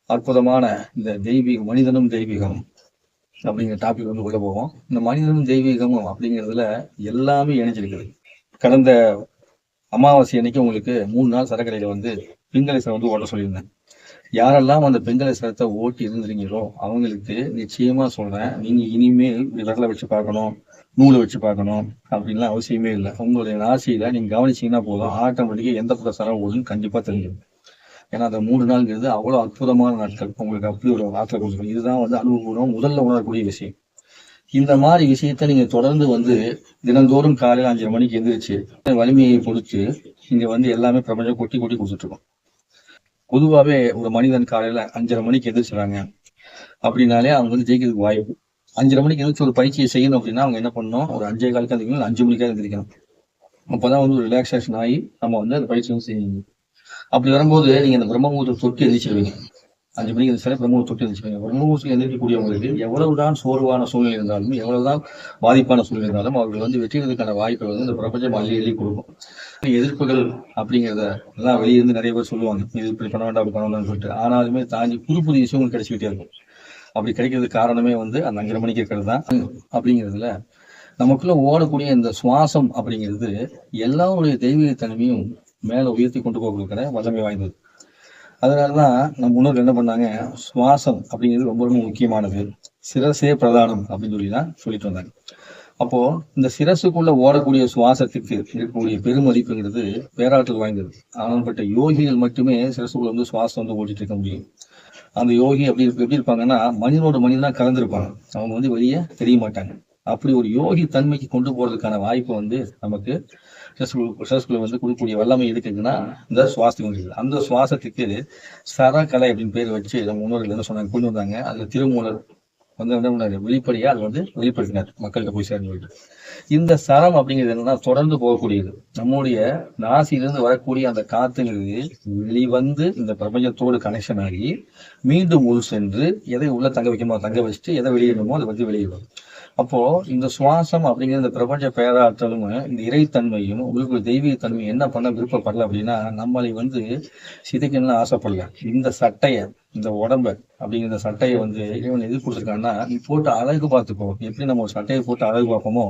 அற்புதமான இந்த தெய்வீக மனிதனும் தெய்வீகம் அப்படிங்கிற டாபிக் வந்து உள்ள போவோம். இந்த மனிதனும் தெய்வீகமும் அப்படிங்கிறதுல எல்லாமே இணைஞ்சிருக்குது. கடந்த அமாவாசை அன்னைக்கு உங்களுக்கு 3 நாள் சரக்கடையில வந்து பிங்களேசரை வந்து ஓட்ட சொல்லியிருந்தேன். யாரெல்லாம் அந்த பெண்களேசரத்தை ஓட்டி இருந்துறீங்களோ அவங்களுக்கு நிச்சயமா சொல்றேன், நீங்க இனிமேல் விரலை வச்சு பார்க்கணும், நூலை வச்சு பார்க்கணும் அப்படின்லாம் அவசியமே இல்லை. உங்களுடைய ராசியில நீங்க கவனிச்சீங்கன்னா போதும், ஆட்டோமேட்டிக்கா எந்த பக்கம் சரம் ஓடுன்னு கண்டிப்பா தெரிஞ்சிடும். ஏன்னா அந்த 3 நாள்ங்கிறது அவ்வளோ அற்புதமான நாட்கள். உங்களுக்கு அப்படி ஒரு நாட்கள் கொடுக்கும். இதுதான் வந்து அனுபவம் முதல்ல உணரக்கூடிய விஷயம். இந்த மாதிரி விஷயத்த நீங்க தொடர்ந்து வந்து தினந்தோறும் காலையில் 5:30 மணிக்கு எந்திரிச்சு வலிமையை பொறுத்து இங்க வந்து எல்லாமே பிரபஞ்சம் கொட்டி கொட்டி கொடுத்துட்டு இருக்கோம். பொதுவாகவே ஒரு மனிதன் காலையில 5:30 மணிக்கு எந்திரிச்சுறாங்க அப்படின்னாலே அவங்க வந்து ஜெயிக்கிறதுக்கு வாய்ப்பு. 5:30 மணிக்கு எந்திரிச்சு ஒரு பயிற்சியை செய்யணும் அப்படின்னா அவங்க என்ன பண்ணணும், ஒரு 5:15 எந்திரிக்கணும், 5 மணிக்காக எந்திரிக்கணும். அப்போதான் வந்து ஒரு ரிலாக்ஸேஷன் ஆகி நம்ம வந்து அந்த பயிற்சி வந்து செய்யணும். அப்படி வரும்போது நீங்க அந்த பிரம்மமுகூர்த்தம் தொட்டு எந்திரிச்சிருவீங்க. 5 மணிக்கு எந்திரிச்சாலே பிரம்மமுகூர்த்தம் தொட்டு எந்திரிச்சிருவீங்க. பிரம்மமுகூர்த்தம் எந்திரிக்கக்கூடியவங்களுக்கு எவ்வளவுதான் சோர்வான சூழ்நிலை இருந்தாலும், எவ்வளவுதான் பாதிப்பான சூழ்நிலை இருந்தாலும் அவர்கள் வந்து வெற்றிகளுக்கான வாய்ப்பை வந்து இந்த பிரபஞ்சம் அள்ளி அள்ளி கொடுக்கும். எதிர்ப்புகள் அப்படிங்கிறத எல்லாம் வெளியிருந்து நிறைய பேர் சொல்லுவாங்க, இது இப்படி பண்ண வேண்டாம் அப்படி பண்ண வேண்டாம்னு சொல்லிட்டு. ஆனாலுமே தாண்டி புது புது விஷயங்கள் கிடைச்சிக்கிட்டே இருக்கும். அப்படி கிடைக்கிறதுக்கு காரணமே வந்து அந்த 5:30 மணிக்கு இருக்கிறது தான். அப்படிங்கிறதுல நமக்குள்ள ஓடக்கூடிய இந்த சுவாசம் அப்படிங்கிறது எல்லாருடைய தெய்வீக தன்மையும் மேல உயர்த்தி கொண்டு போகிற வல்லமை வாய்ந்தது. அதனாலதான் நம்ம முன்னோர்கள் என்ன பண்ணாங்க, சுவாசம் அப்படிங்கிறது ரொம்ப ரொம்ப முக்கியமானது, சிரசே பிரதானம் அப்படின்னு சொல்லிதான் சொல்லிட்டு வந்தாங்க. அப்போ இந்த சிரசுக்குள்ள ஓடக்கூடிய சுவாசத்துக்கு இருக்கக்கூடிய பெருமதிப்புங்கிறது பேராற்றல் வாய்ந்தது. ஆனால்பட்ட யோகிகள் மட்டுமே சிரசுக்குள்ள வந்து சுவாசம் வந்து ஓட்டிட்டு இருக்க முடியும். அந்த யோகி எப்படி இருப்பாங்கன்னா, மனிதனோட மனிதனா கலந்துருப்பாங்க. அவங்க வந்து வெளியே தெரிய மாட்டாங்க. அப்படி ஒரு யோகி தன்மைக்கு கொண்டு போறதுக்கான வாய்ப்பு வந்து நமக்கு சிரசுக்குள்ள வந்து கொடுக்கக்கூடிய வல்லமை இருக்குதுன்னா இந்த சுவாசத்துக்கு வந்து, அந்த சுவாசத்துக்கு சரக்கலை அப்படின்னு பேர் வச்சு நம்ம முன்னோர்கள் என்ன சொன்னாங்க, கொண்டு வந்தாங்க. அதுல திருமூலர் வந்து என்ன பண்ணாரு, வெளிப்படையா அது வந்து வெளிப்படுத்தினார் மக்கள்கிட்ட போய் சேர்ந்து. இந்த சரம் அப்படிங்கிறது என்னன்னா தொடர்ந்து போகக்கூடியது. நம்முடைய ராசியிலிருந்து வரக்கூடிய அந்த காத்துங்கிறது வெளிவந்து இந்த பிரபஞ்சத்தோடு கனெக்ஷன் ஆகி மீண்டும் உள் சென்று எதை உள்ள தங்க வைக்கணுமோ தங்க வச்சுட்டு எதை வெளியிடணுமோ அதை வந்து வெளியிடும். அப்போ இந்த சுவாசம் அப்படிங்கிற இந்த பிரபஞ்ச பேராற்றலும் இந்த இறைத்தன்மையும் உங்களுக்கு தெய்வீக தன்மையும் என்ன பண்ண விருப்பப்படல அப்படின்னா, நம்மளை வந்து சிதைக்கணும்னு ஆசைப்படல. இந்த சட்டைய, இந்த உடம்ப அப்படிங்கிற சட்டையை வந்து இறைவன் எது கொடுத்துருக்காங்கன்னா, நீ போட்டு அழகு பார்த்துக்கோ. எப்படி நம்ம ஒரு சட்டையை போட்டு அழகு பார்ப்போமோ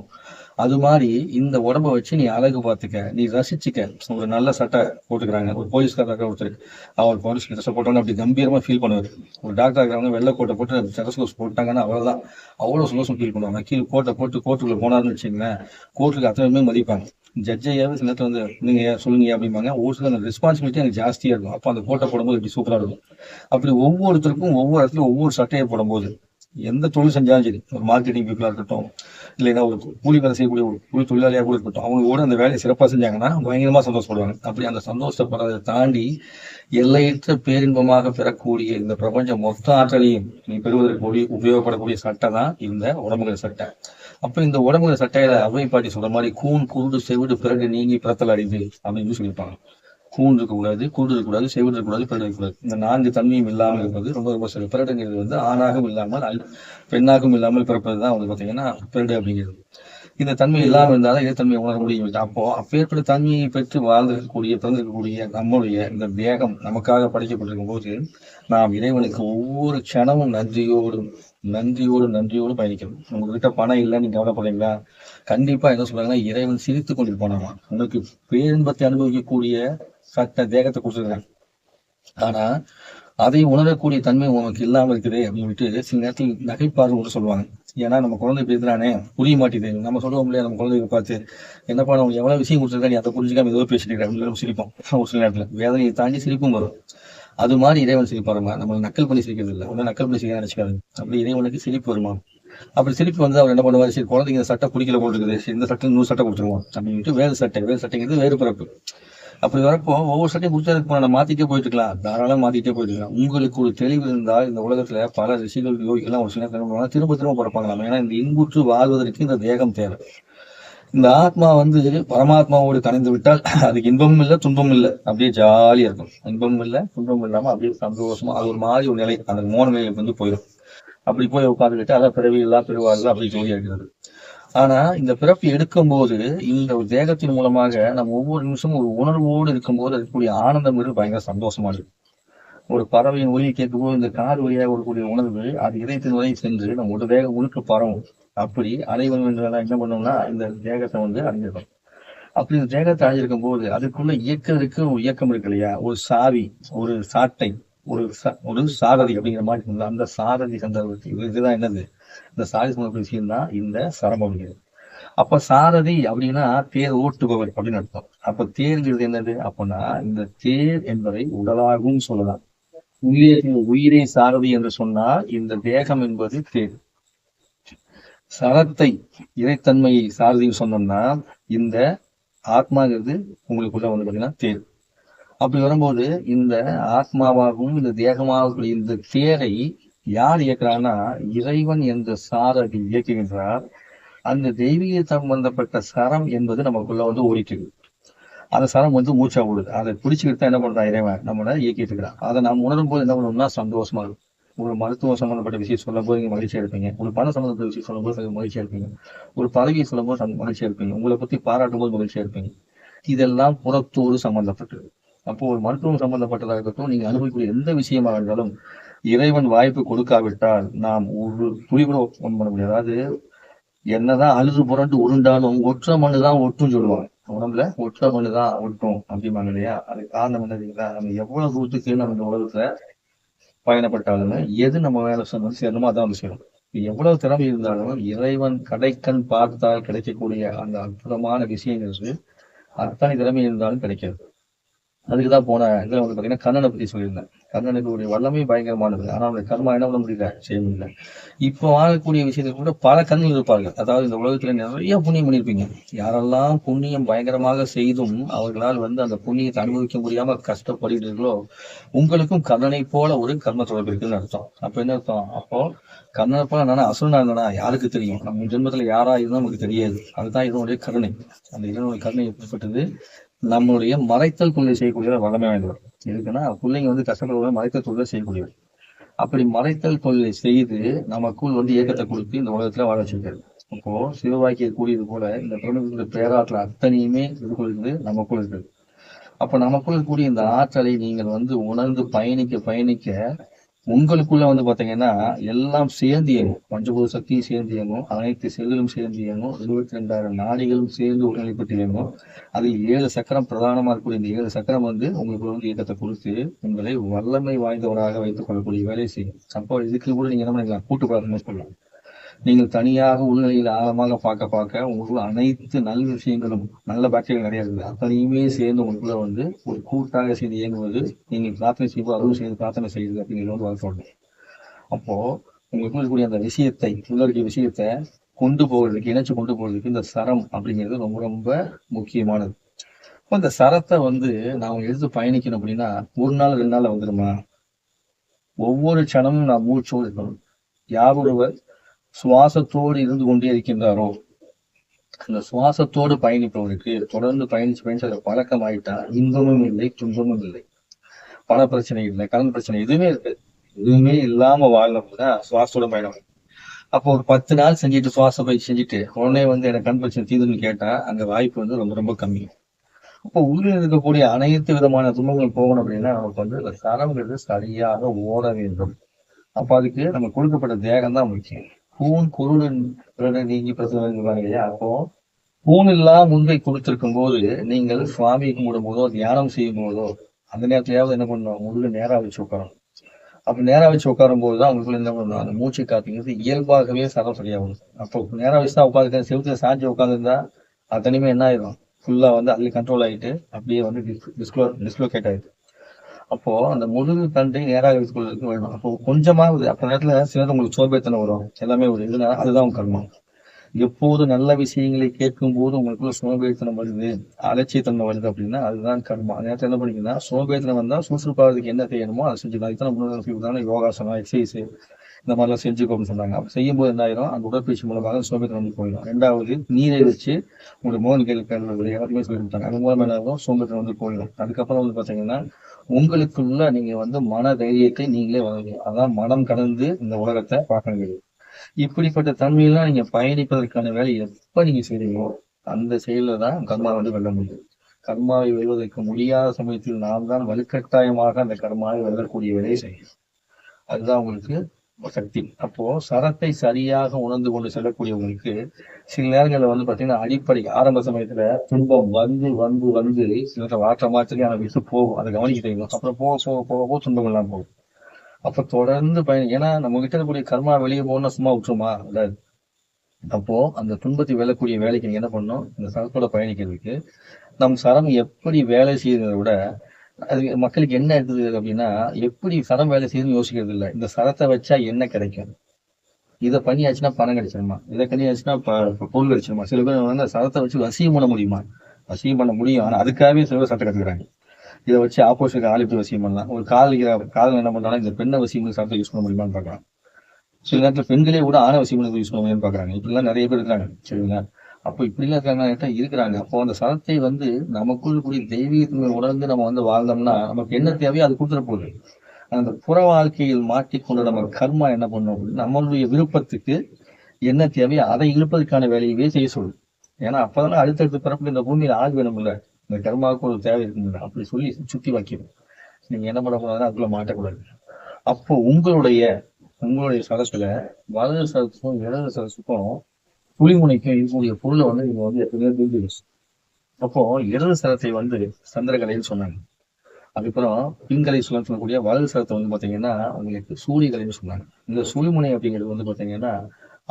அது மாதிரி இந்த உடம்ப வச்சு நீ அழகு பார்த்துக்க, நீ ரசிச்சுக்க. ஒரு நல்ல சட்டை போட்டுக்கிறாங்க, ஒரு போலீஸ்காரர் ஒருத்தர், அவர் போலீஸ் ட்ரெஸ் போட்டோன்னு அப்படி கம்பீரமா ஃபீல் பண்ணுவார். ஒரு டாக்டர் இருக்கிறவங்க வெள்ளை கோட்டை போட்டு ஸ்டெத்தஸ்கோப் போட்டாங்கன்னா அவ்வளவுதான், அவ்வளவு சந்தோஷம் ஃபீல் பண்ணுவாங்க. கீழே கோட்டை போட்டு கோர்ட்டுக்குள்ள போனாருன்னு வச்சுங்களேன், கோர்ட்டுக்கு அத்தனை மதிப்பாங்க. ஜட்ஜையாவது சில நேரத்தில் வந்து நீங்க சொல்லுங்க அப்படிம்பாங்க. ஒரு சில அந்த ரெஸ்பான்சிபிலிட்டி எனக்கு ஜாஸ்தியா இருக்கும். அப்போ அந்த கோட்டை போடும்போது இப்படி சூப்பரா இருக்கும். அப்படி ஒவ்வொருத்தருக்கும் ஒவ்வொரு இடத்துல ஒவ்வொரு சட்டையை போடும்போது எந்த தொழில் செஞ்சாலும் சரி, ஒரு மார்க்கெட்டிங் பீப்புளா இருக்கட்டும், இல்லைன்னா ஒரு கூலி வேலை செய்யக்கூடிய ஒரு கூலி தொழிலாளியாக கூட இருக்கட்டும், அவங்க கூட அந்த வேலையை சிறப்பாக செஞ்சாங்கன்னா பயங்கரமா சந்தோஷப்படுவாங்க. அப்படி அந்த சந்தோஷப்படுறதை தாண்டி எல்லையற்ற பேரின்பமாக பெறக்கூடிய இந்த பிரபஞ்சம் மொத்த ஆற்றலையும் நீ பெறுவதற்கு உபயோகப்படக்கூடிய சட்டை தான் இந்த உடம்புகிற சட்டை. அப்ப இந்த உடம்புகிற சட்டையில அவை பாட்டி சொல்ற மாதிரி கூன் குருடு செவிடு பிறகு நீங்கி பிறத்தல் அறிவு அப்படின்னு சொல்லியிருப்பாங்க. கூன் இருக்கக்கூடாது, குருடு இருக்கக்கூடாது, செவிடு இருக்கக்கூடாது, பிறகு இருக்கக்கூடாது. இந்த 4 தன்மையும் இல்லாமல் இருப்பது ரொம்ப ரொம்ப சரி. பிறடுங்கிறது வந்து ஆணாகவும் இல்லாமல் பெண்ணாகவும் இல்லாமல் பிறப்பதுதான் வந்து பாத்தீங்கன்னா பிறடு அப்படிங்கிறது. இந்த தன்மை இல்லாமல் இருந்தாலும் இடைத்தன்மையை உணர முடியும். அப்போ அப்பேற்பட்ட தன்மையை பெற்று வாழ்ந்திருக்கக்கூடிய பிறந்திருக்கக்கூடிய நம்முடைய இந்த தேகம் நமக்காக படைக்கப்பட்டிருக்கும் போது நாம் இறைவனுக்கு ஒவ்வொரு க்ஷணமும் நன்றியோடு பயணிக்கணும். உங்ககிட்ட பணம் இல்லை, நீங்க கவலைப்படுறீங்களா? கண்டிப்பா என்ன சொல்றாங்கன்னா, இறைவன் சிரித்து கொண்டு போனாமா, உனக்கு பேரின்பத்தை அனுபவிக்கக்கூடிய சட்ட தேகத்தை கொடுத்துருக்காங்க. ஆனா அதை உணரக்கூடிய தன்மை உனக்கு இல்லாம இருக்குது அப்படின்னு சில நேரத்தில் நகைப்பார்வை கூட சொல்லுவாங்க. ஏன்னா நம்ம குழந்தை பேசுறானே புரிய மாட்டேது. நம்ம சொல்லுவோம் இல்லையா, நம்ம குழந்தைக்கு பார்த்து என்னப்பா நம்ம எவ்வளவு விஷயம் கொடுத்துருக்கா, நீ அதை புரிஞ்சுக்காம ஏதோ பேசிட்டு இருக்க அப்படின்னு சிரிப்போம். ஒரு சில நேரத்துல வேதனையை தாண்டி சிரிப்பும் வரும். அது மாதிரி இறைவன் சிரிப்பாருமா, நம்ம நக்கல் பண்ணி சிரிக்கிறது இல்லை. ஒன்னும் நக்கல் பண்ணி சிரிக்க நினைச்சுக்காது. அப்படி இறைவனுக்கு சிரிப்பு வருமா? அப்படி சிரிப்பு வந்து அவர் என்ன பண்ணுவாரு, சரி குழந்தைங்க சட்டை பிடிக்கல போட்டுருக்குது, சரி இந்த சட்டை 100 சட்டை கொடுத்துருவோம் அப்படின்ட்டு வேறு சட்டைங்கிறது வேறு பிறப்பு. அப்படி வரப்போ ஒவ்வொரு சட்டையும் கொடுத்ததுக்கு நம்ம மாத்திட்டே போயிட்டு இருக்கலாம், தாராளம் மாத்திட்டே போயிட்டு இருக்கலாம். உங்களுக்கு ஒரு தெளிவு இருந்தால் இந்த உலகத்துல பல ரிஷிகள் யோகிகள்லாம் ஒரு சில நேரம் திரும்ப பிறப்பாங்களாம். ஏன்னா இந்த இன்புற்று வாழ்வதற்கு இந்த தேகம் தேவை. இந்த ஆத்மா வந்து பரமாத்மாவோடு கலந்து விட்டால் அதுக்கு இன்பமும் இல்லை துன்பமும் இல்லை, அப்படியே ஜாலியா இருக்கும். இன்பமும் இல்லை துன்பமும் இல்லாம அப்படியே சந்தோஷமா அது ஒரு மாதிரி ஒரு நிலை, அந்த மோன நிலைக்கு வந்து போயிடும். அப்படி போய் உட்காந்துக்கிட்டு அதான் பிறவியில்லா பெருவாள் அப்படி ஜோதியா இருக்கிறது. ஆனா இந்த பிறப்பு எடுக்கும் போது இந்த ஒரு தேகத்தின் மூலமாக நம்ம ஒவ்வொரு நிமிஷமும் ஒரு உணர்வோடு இருக்கும்போது அதுக்குரிய ஆனந்தம் பயங்கர சந்தோஷமா இருக்கு. ஒரு பறவையின் ஒலியை கேட்கும்போது இந்த காது வழியாக வரக்கூடிய உணர்வு அது இதயத்தின் வரை சென்று நம்ம ஒரு தேகம் முழுக்க பரவும். அப்படி அலைவன் என்றெல்லாம் என்ன பண்ணோம்னா இந்த தேகத்தை அடைஞ்சிருக்கும். அப்படி இந்த தேகத்தை அடைஞ்சிருக்கும் போது அதுக்குள்ள இயக்கிறதுக்கு ஒரு இயக்கம் இருக்கு இல்லையா, ஒரு சாவி, ஒரு சாட்டை, ஒரு சாரதி அப்படிங்கிற மாதிரி இருந்தா அந்த சாரதி சந்தர்ப்பத்தில் இதுதான் என்னது, இந்த சாரதி சம்பந்தப்பட்ட விஷயம் தான் இந்த சரம் அப்படிங்கிறது. அப்ப சாரதி அப்படின்னா தேர் ஓட்டுபவர் அப்படின்னு அர்த்தம். அப்ப தேர்ங்கிறது என்னது அப்படின்னா இந்த தேர் என்பதை உடலாகவும் சொல்லலாம். உயிரை சாரதி என்று சொன்னால் இந்த தேகம் என்பது தேர். சரத்தை இறைத்தன்மையை சாரதின்னு சொன்னோம்னா இந்த ஆத்மாங்கிறது உங்களுக்குள்ள பாத்தீங்கன்னா தேர். அப்படி வரும்போது இந்த ஆத்மாவாகவும் இந்த தேகமாகவும் இந்த தேரை யார் இயக்குறாங்கன்னா இறைவன் என்ற சாரதி இயக்குகின்றார். அந்த தெய்வீக சம்பந்தப்பட்ட சரம் என்பது நமக்குள்ள ஓடிட்டு இருக்கு. அந்த சரம் மூச்சா ஓடுது. அதை பிடிச்சிக்கிட்டு தான் என்ன பண்றான் இறைவன் நம்மளை இயக்கிட்டு இருக்கிறான். அதை நாம் உணரும் போது என்ன பண்ணணும்னா சந்தோஷமா இருக்கும். ஒரு மருத்துவம் சம்பந்தப்பட்ட விஷயம் சொல்லும் போது நீங்க மகிழ்ச்சியா இருப்பீங்க. ஒரு பணம் சம்பந்தப்பட்ட விஷயம் சொல்லும் போது மகிழ்ச்சியா இருப்பீங்க. ஒரு பதவியை சொல்லும் போது மகிழ்ச்சியா இருப்பீங்க. உங்களை பத்தி பாராட்டும் போது மகிழ்ச்சியா இருப்பீங்க. இதெல்லாம் புறத்தோடு சம்பந்தப்பட்டது. அப்போ ஒரு மருத்துவம் சம்பந்தப்பட்டதாக இருக்கட்டும், நீங்க அனுபவிக்கக்கூடிய எந்த விஷயமாக இருந்தாலும் இறைவன் வாய்ப்பு கொடுக்காவிட்டால் நாம் ஒரு துளி கூட ஒன்றும் பண்ண முடியாது. அதாவது என்னதான் அழுது புரண்டு உருண்டாலும் ஒற்ற மண்ணுதான் ஒட்டும் சொல்லுவாங்க. உடம்புல ஒற்ற மண்ணுதான் ஒட்டும் அப்படிம்பாங்க இல்லையா. அது காரணம் என்னதுங்களா, நம்ம எவ்வளவு தூரத்துக்கு நம்ம இந்த உலகத்துல பயணப்பட்டாலுமே எது நம்ம வேலை சொன்னோம் சேரணுமோ அதான் சேரும். எவ்வளவு திறமை இருந்தாலும் இறைவன் கடைக்கண் பார்த்தால் கிடைக்கக்கூடிய அந்த அற்புதமான விஷயங்கள் அத்தனை திறமை இருந்தாலும் கிடைக்காது. அதுக்குதான் போன இதுல பாத்தீங்கன்னா கர்ணனை பத்தி சொல்லியிருந்தேன். கர்ணனுக்கு ஒரு வல்லமை பயங்கரமானது. ஆனா அவனுடைய கர்மா என்ன பண்ண முடியல, செய்ய முடியல. இப்போ வாழக்கூடிய விஷயத்துல கூட பல கண்கள் இருப்பார்கள். அதாவது இந்த உலகத்துல நிறைய புண்ணியம் பண்ணியிருப்பீங்க. யாரெல்லாம் புண்ணியம் பயங்கரமாக செய்தும் அவர்களால் அந்த புண்ணியத்தை அனுபவிக்க முடியாம கஷ்டப்படுகிறீர்களோ உங்களுக்கும் கர்ணனை போல ஒரு கர்ம தொடர்பு இருக்குன்னு அர்த்தம். அப்ப என்ன அர்த்தம், அப்போ கர்ணனை போல நானா அசுரனா இருந்தானா யாருக்கு தெரியும், நம்ம ஜென்மத்துல யாரா இருந்தாலும் நமக்கு தெரியாது. அதுதான் இதனுடைய கருணை. அந்த இதனுடைய கருணை எப்படிப்பட்டது, நம்மளுடைய மறைத்தல் தொழிலை செய்யக்கூடிய வல்லமை வாய்ந்தவர். எதுக்குன்னா பிள்ளைங்க கஷ்டப்படுவதை மறைத்தல் தொழிலை செய்யக்கூடியவர். அப்படி மறைத்தல் தொழிலை செய்து நமக்குள் இயக்கத்தை கொடுத்து இந்த உலகத்துல வாழ வச்சிருக்காரு. அப்போ சிவவாக்கிய கூடியது போல இந்த பிரபஞ்சத்துடைய பேராற்றல் அத்தனையுமே இதுக்குள்ள நமக்குள் இருக்குது. அப்ப நமக்குள் கூடிய இந்த ஆற்றலை நீங்கள் உணர்ந்து பயணிக்க உங்களுக்குள்ள பாத்தீங்கன்னா எல்லாம் சேர்ந்து இயங்கும். பஞ்சபூத சக்தியும் சேர்ந்து இயங்கும், அனைத்து செல்களும் சேர்ந்து இயங்கும், 22,000 நாடிகளும் சேர்ந்து உடல்நிலைப்பட்டு இயங்கும். அதில் 7 சக்கரம் பிரதானமா இருக்கக்கூடிய இந்த 7 சக்கரம் உங்களுக்குள்ள இயக்கத்தை கொடுத்து உங்களை வல்லமை வாய்ந்தவராக வைத்துக் கொள்ளக்கூடிய வேலையை செய்யும். அப்போ இதுக்கு கூட நீங்க என்ன பண்ணிக்கலாம், கூட்டு பிரார்த்தனை சொல்லலாம். நீங்கள் தனியாக உள்நிலையில் ஆழமாக பார்க்க உங்களுக்குள்ள அனைத்து நல்ல விஷயங்களும் நல்ல பாக்கியங்கள் நிறைய இருக்குது. அத்தனையுமே சேர்ந்து உங்களுக்குள்ள ஒரு கூட்டாக சேர்ந்து இயங்குவது நீங்கள் பிரார்த்தனை செய்வோம், அதுவும் சேர்ந்து பிரார்த்தனை செய்யுது அப்படிங்கிறது வாழ்க்கை. அப்போ உங்களுக்கு இருக்கக்கூடிய அந்த விஷயத்தை உள்ள இருக்க விஷயத்தை கொண்டு போகிறதுக்கு இணைச்சு கொண்டு போகிறதுக்கு இந்த சரம் அப்படிங்கிறது ரொம்ப ரொம்ப முக்கியமானது. இப்போ இந்த சரத்தை நான் எடுத்து பயணிக்கணும் அப்படின்னா 1 நாள் 2 நாள்ல வந்துடுமா? ஒவ்வொரு க்ஷணமும் நான் மூச்சோடு இருக்கணும். யார் ஒருவர் சுவாசத்தோடு இருந்து கொண்டே இருக்கின்றாரோ அந்த சுவாசத்தோடு பயணிப்பவருக்கு தொடர்ந்து பயணிச்சு அதை பழக்கம் ஆயிட்டா இன்பமும் இல்லை துன்பமும் இல்லை, பண பிரச்சனை இல்லை, கடன் பிரச்சனை எதுவுமே இருக்கு. எதுவுமே இல்லாம வாழணும்னா சுவாசத்தோட பயணம். அப்போ ஒரு 10 நாள் செஞ்சுட்டு சுவாச பயிற்சி செஞ்சுட்டு உடனே எனக்கு கண் பிரச்சனை தீர்வுன்னு கேட்டா அங்க வாய்ப்பு ரொம்ப ரொம்ப கம்மி. அப்போ உள்ள இருக்கக்கூடிய அனைத்து விதமான துன்பங்கள் போகணும் அப்படின்னா நமக்கு அந்த சரம்ங்கிறது சரியாக ஓட வேண்டும். அப்ப அதுக்கு நம்ம கொடுக்கப்பட்ட தேகம் தான் முக்கியம். பூன் குருடன் நீங்கி பிரச்சனை இல்லையா. அப்போ பூன் இல்லாம முன்பை கொடுத்திருக்கும் போது நீங்கள் சுவாமி கும்பிடும் போதோ தியானம் செய்யும் போதோ அந்த நேரத்திலேயாவது என்ன பண்ணணும், முழு நேரா வச்சு உட்காரணும். அப்ப நேரா வச்சு உட்காரும் போதுதான் உங்களுக்கு என்ன பண்ணணும், அந்த மூச்சு காத்துங்கிறது இயல்பாகவே சரம் சரியாகும். அப்போ நேரா வச்சு தான் உட்காந்துருக்கேன், செவுத்துல சாஞ்சி உட்காந்துருந்தா அது தனிமே என்ன ஆயிடும், ஃபுல்லா அதுல கண்ட்ரோல் ஆயிட்டு அப்படியே டிஸ்லோகேட் ஆயிடுது. அப்போ அந்த முழு தண்டை நேராக வைத்துக்கொள்வதற்கு வேணும். அப்போ கொஞ்சமாவது அப்ப நேரத்துல சிலது உங்களுக்கு சோம்பேத்தனை வரும், எல்லாமே ஒரு இதுனா அதுதான் உங்க கர்மம். எப்போது நல்ல விஷயங்களை கேட்கும் போது உங்களுக்குள்ள சோம்பேத்தனம் வருது, அலட்சியத்தன்மை வருது அப்படின்னா அதுதான் கர்மம். அந்த நேரத்தில் என்ன பண்ணிங்கன்னா சோம்பேத்தனம் வந்தா சுறுசுறுப்பாகிறதுக்கு என்ன செய்யணுமோ அதை செஞ்சுக்கலாம். இத்தனை முன்னாடி யோகாசனம், எக்ஸசைஸ் இந்த மாதிரிலாம் செஞ்சுக்கோன்னு சொன்னாங்க. அப்ப செய்யும் போது என்ன ஆயிரும், அந்த உடற்பயிற்சி மூலமாக சோம்பேத்தனம் போயிடும். 2வது நீரை வச்சு உங்களுக்கு மோகன் கேள்வி எல்லாருமே சொல்லிட்டாங்க. அது மூலமா என்ன ஆகும், சோம்பேத்தனம் போயிடும். அதுக்கப்புறம் பாத்தீங்கன்னா உங்களுக்குள்ள நீங்க மன தைரியத்தை நீங்களே வளர்க்கணும். அதான் மனம் கடந்து இந்த உலகத்தை பார்க்க முடியும். இப்படிப்பட்ட தன்மையெல்லாம் நீங்க பயணிப்பதற்கான வேலை எப்ப நீங்க செய்றீங்களோ அந்த செயல தான் கர்மா வெல்ல முடியும். கர்மாவை வெல்வதற்கு முடியாத சமயத்தில் நாம் தான் வலுக்கட்டாயமாக அந்த கர்மாவை வெல்லக்கூடிய வேலையை செய்யும். அதுதான் உங்களுக்கு சக்தி. அப்போ சரத்தை சரியாக உணர்ந்து கொண்டு செல்லக்கூடியவங்களுக்கு சில நேரங்களில் வந்து பாத்தீங்கன்னா அடிப்படை ஆரம்ப சமயத்துல துன்பம் வந்து வந்து வந்து சில வாற்ற மாற்றமே அதை விட்டு போகும், அதை கவனிக்க தெரியும். அப்புறம் போக போக போக போக துன்பம் எல்லாம் போகும். அப்ப தொடர்ந்து ஏன்னா நம்ம கிட்ட இருக்கக்கூடிய கர்மா வெளியே போகணும்னா சும்மா விட்டுருமா? அதாவது அப்போ அந்த துன்பத்தை வெல்லக்கூடிய வேலைக்கு நீங்க என்ன பண்ணணும், இந்த சரத்தோட பயணிக்கிறதுக்கு நம் சரம் எப்படி வேலை செய்யறதை விட அது மக்களுக்கு என்ன இருக்குது அப்படின்னா, எப்படி சரம் வேலை செய்யுதுன்னு யோசிக்கிறது இல்லை. இந்த சரத்தை வச்சா என்ன கிடைக்கும், இதை பண்ணியாச்சுன்னா பணம் கிடைச்சிருமா, இதை பண்ணியாச்சுன்னா பொருள் கிடைச்சிருமா. சில பேர் வந்து சரத்தை வச்சு வசியம் பண்ண முடியுமா? வசியம் பண்ண முடியும், ஆனா அதுக்காகவே சில பேர் சட்டை கத்துக்கிறாங்க. இதை வச்சு ஆப்போசிட் ஆள் எப்படி வசியம் பண்ணலாம். ஒரு காதல் என்ன பண்றாங்க, இந்த பெண்ணை வசியம் சரத்தை யூஸ் பண்ண முடியுமான்னு பாக்கலாம். சில நேரத்துல பெண்களே கூட ஆணை வசியம் யூஸ் பண்ண முடியும்னு பாக்குறாங்க. இப்படிலாம் நிறைய பேர் இருக்காங்க. சரிங்களா? அப்போ இப்படிலாம் இருக்காங்க இருக்கிறாங்க. அப்போ அந்த சரத்தை வந்து நமக்குள் கூடிய தெய்வீகத்தை உணர்ந்து நம்ம வந்து வாழ்ந்தோம்னா நமக்கு என்ன தேவையோ அது கொடுத்துட போகுது. அந்த புற வாழ்க்கையில் மாட்டிக்கொண்டு நம்ம கர்மா என்ன பண்ணும், நம்மளுடைய விருப்பத்துக்கு என்ன தேவையோ அதை இழுப்பதற்கான வேலையவே செய்ய சொல்லுது. ஏன்னா அப்பதான் அடுத்தடுத்த பிறப்பு இந்த பூமியில ஆள் வேணும்ல, இந்த கர்மாவுக்கு ஒரு தேவை இருக்குங்களா, அப்படி சொல்லி சுத்தி வைக்கணும். நீங்க என்ன பண்ணக்கூடாதுன்னா அதுக்குள்ள மாட்டக்கூடாது. அப்போ உங்களுடைய சரத்துல வலது சரத்துக்கும் இடது சரத்துக்கும் புலிமுனைக்கும் இருக்கக்கூடிய பொருளை வந்து நீங்க வந்து எப்பவுமே தெரிஞ்சு. அப்போ இடது சரத்தை வந்து சந்திரகலைன்னு சொன்னாங்க. அதுக்கப்புறம் பின்கலை சொல்லக்கூடிய வலது சரத்தை வந்து பாத்தீங்கன்னா உங்களுக்கு சூரியகலைன்னு சொன்னாங்க. இந்த சுழிமுனை அப்படிங்கிறது வந்து பாத்தீங்கன்னா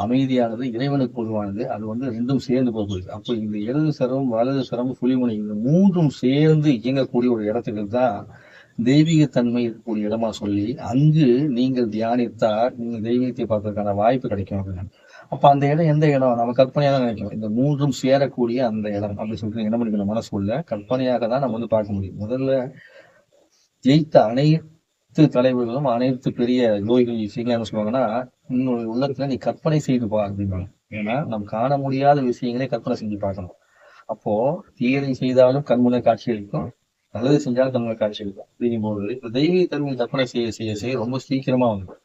அமைதியானது, இறைவனுக்கு பொதுவானது. அது வந்து ரெண்டும் சேர்ந்து போகுது. அப்போ இந்த இடது சரம் வலது சரம் சுழிமுனை இந்த மூன்றும் சேர்ந்து இயங்கக்கூடிய ஒரு இடத்துக்கு தான் தெய்வீகத்தன்மை இருக்கக்கூடிய இடமா சொல்லி அங்கு நீங்கள் தியானித்தால் நீங்க தெய்வீகத்தை பார்ப்பதற்கான வாய்ப்பு கிடைக்கும் அப்படின்னு. அப்ப அந்த இடம் எந்த இடம், நம்ம கற்பனையாக தான் நினைக்கும். இந்த மூன்றும் சேரக்கூடிய அந்த இடம் அப்படின்னு சொல்லிட்டு என்ன பண்ணிக்கணும், மனசுக்குள்ள கற்பனையாக தான் நம்ம வந்து பார்க்க முடியும். முதல்ல ஜெயித்த அனைத்து தலைவர்களும் அனைத்து பெரிய யோகிகள் விஷயங்கள் என்ன சொல்லுவாங்கன்னா, இன்னொரு உள்ளத்துல நீ கற்பனை செய்து பா அப்படின்பாங்க. ஏன்னா நம்ம காண முடியாத விஷயங்களே கற்பனை செஞ்சு பார்க்கணும். அப்போ தீயதை செய்தாலும் கண்முனை காட்சி அளிக்கும், நல்லது செஞ்சாலும் கண்முனை காட்சி அளிக்கும் அப்படிங்கும்போது இந்த தெய்வீக தன்மை கற்பனை செய்ய செய்ய செய்ய ரொம்ப சீக்கிரமா வந்து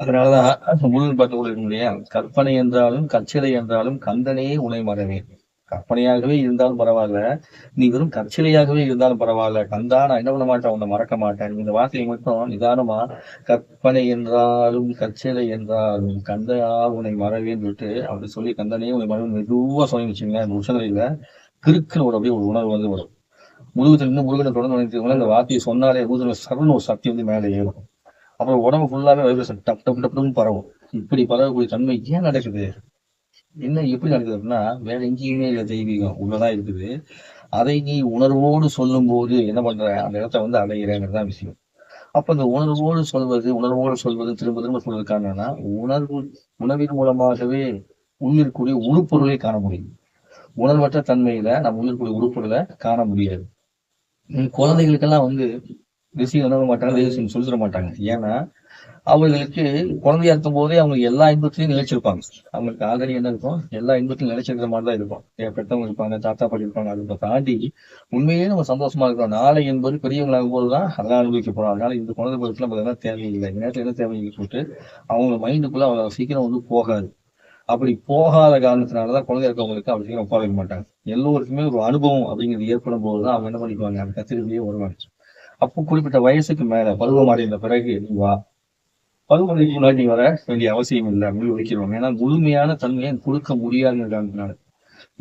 அதனாலதான் முருகன் பாட்டு கூட இருக்கும் இல்லையா, கற்பனை என்றாலும் கச்சிலை என்றாலும் கந்தனே உனை மறவேன். கற்பனையாகவே இருந்தாலும் பரவாயில்ல, நீ வெறும் கற்சிலையாகவே இருந்தாலும் பரவாயில்ல, கந்தா நான் என்ன பண்ண மாட்டேன், உன்னை மறக்க மாட்டேன். இந்த வார்த்தையை மட்டும் நிதானமா கற்பனை என்றாலும் கற்சிலை என்றாலும் கந்தையா உன்னை மறவேன்னு சொல்லிட்டு அப்படி சொல்லி கந்தனே உன்னை மறவேன் மெதுவா சொல்லி வச்சுங்க. இந்த உச்சநிலையில கிறுக்குன்னு ஒரு அப்படியே ஒரு உணர்வு வந்து வரும். முழுவதுல முருகனை தொடர்ந்து நினைத்தவங்க இந்த வார்த்தையை சொன்னாலே முழுவதுல சரண ஒரு சக்தி வந்து மேலே ஏறும். அப்புறம் உடம்பு ஃபுல்லாவே வைப்ரேஷன் டப் டப் டப்னு பரவும். இப்படி பரவக்கூடிய தன்மை ஏன் நடக்குது, என்ன எப்படி நடக்குது அப்படின்னா, வேற எங்கேயுமே இல்லை, தெய்வீகம் உள்ளதான் இருக்குது. அதை நீ உணர்வோடு சொல்லும் போது என்ன பண்ற, அந்த இடத்த வந்து அடைகிறேங்கிறதான் விஷயம். அப்ப இந்த உணர்வோடு சொல்வது திரும்ப திரும்ப சொல்வதற்கான என்னன்னா, உணவின் மூலமாகவே உள்ளிருக்கூடிய உருப்பொருளை காண முடியும். உணர்வற்ற தன்மையில நம்ம உள்ளிருக்கூடிய உருப்பொருளை காண முடியாது. குழந்தைகளுக்கெல்லாம் வந்து விஷயம் உணர மாட்டாங்க, தெய்வம் சொல்லி தர மாட்டாங்க. ஏன்னா அவர்களுக்கு குழந்தையா இருக்கும் போதே அவங்க எல்லா இன்பத்திலையும் நிலைச்சிருப்பாங்க. அவங்களுக்கு ஆல்ரெடி என்ன இருக்கும், எல்லா இன்பத்திலும் நிலைச்சிருக்கிற மாதிரி தான் இருக்கும். பெற்றவங்க இருப்பாங்க, தாத்தா பாட்டி இருப்பாங்க. அதை தாண்டி உண்மையே நம்ம சந்தோஷமா இருக்கிறோம். நாளை என்பது பெரியவங்களாகும் போதுதான் அதெல்லாம் அனுபவிக்க போறோம். அதனால இந்த குழந்தை பருவத்துல நம்ம எல்லாம் தேவையில்லை, இந்த நேரத்துல என்ன தேவையில்லை சொல்லிட்டு அவங்க மைண்டுக்குள்ள அவ்வளவு சீக்கிரம் வந்து போகாது. அப்படி போகாத காரணத்தினாலதான் குழந்தை இருக்கவங்களுக்கு அப்படி சீக்கிரம் உட்கார மாட்டாங்க. எல்லோருக்குமே ஒரு அனுபவம் அப்படிங்கிறது ஏற்படும் போதுதான் அவங்க என்ன பண்ணிக்குவாங்க, அந்த கத்திரிலேயே வருவாங்க. அப்போ குறிப்பிட்ட வயசுக்கு மேல பருவம் அடைந்த பிறகு நீ வா, பருவமழைக்கு முன்னாடி வர வேண்டிய அவசியம் இல்லை அப்படின்னு வைக்கிறோம். ஏன்னா முழுமையான தன்மையை கொடுக்க முடியாதுங்கிறதுனால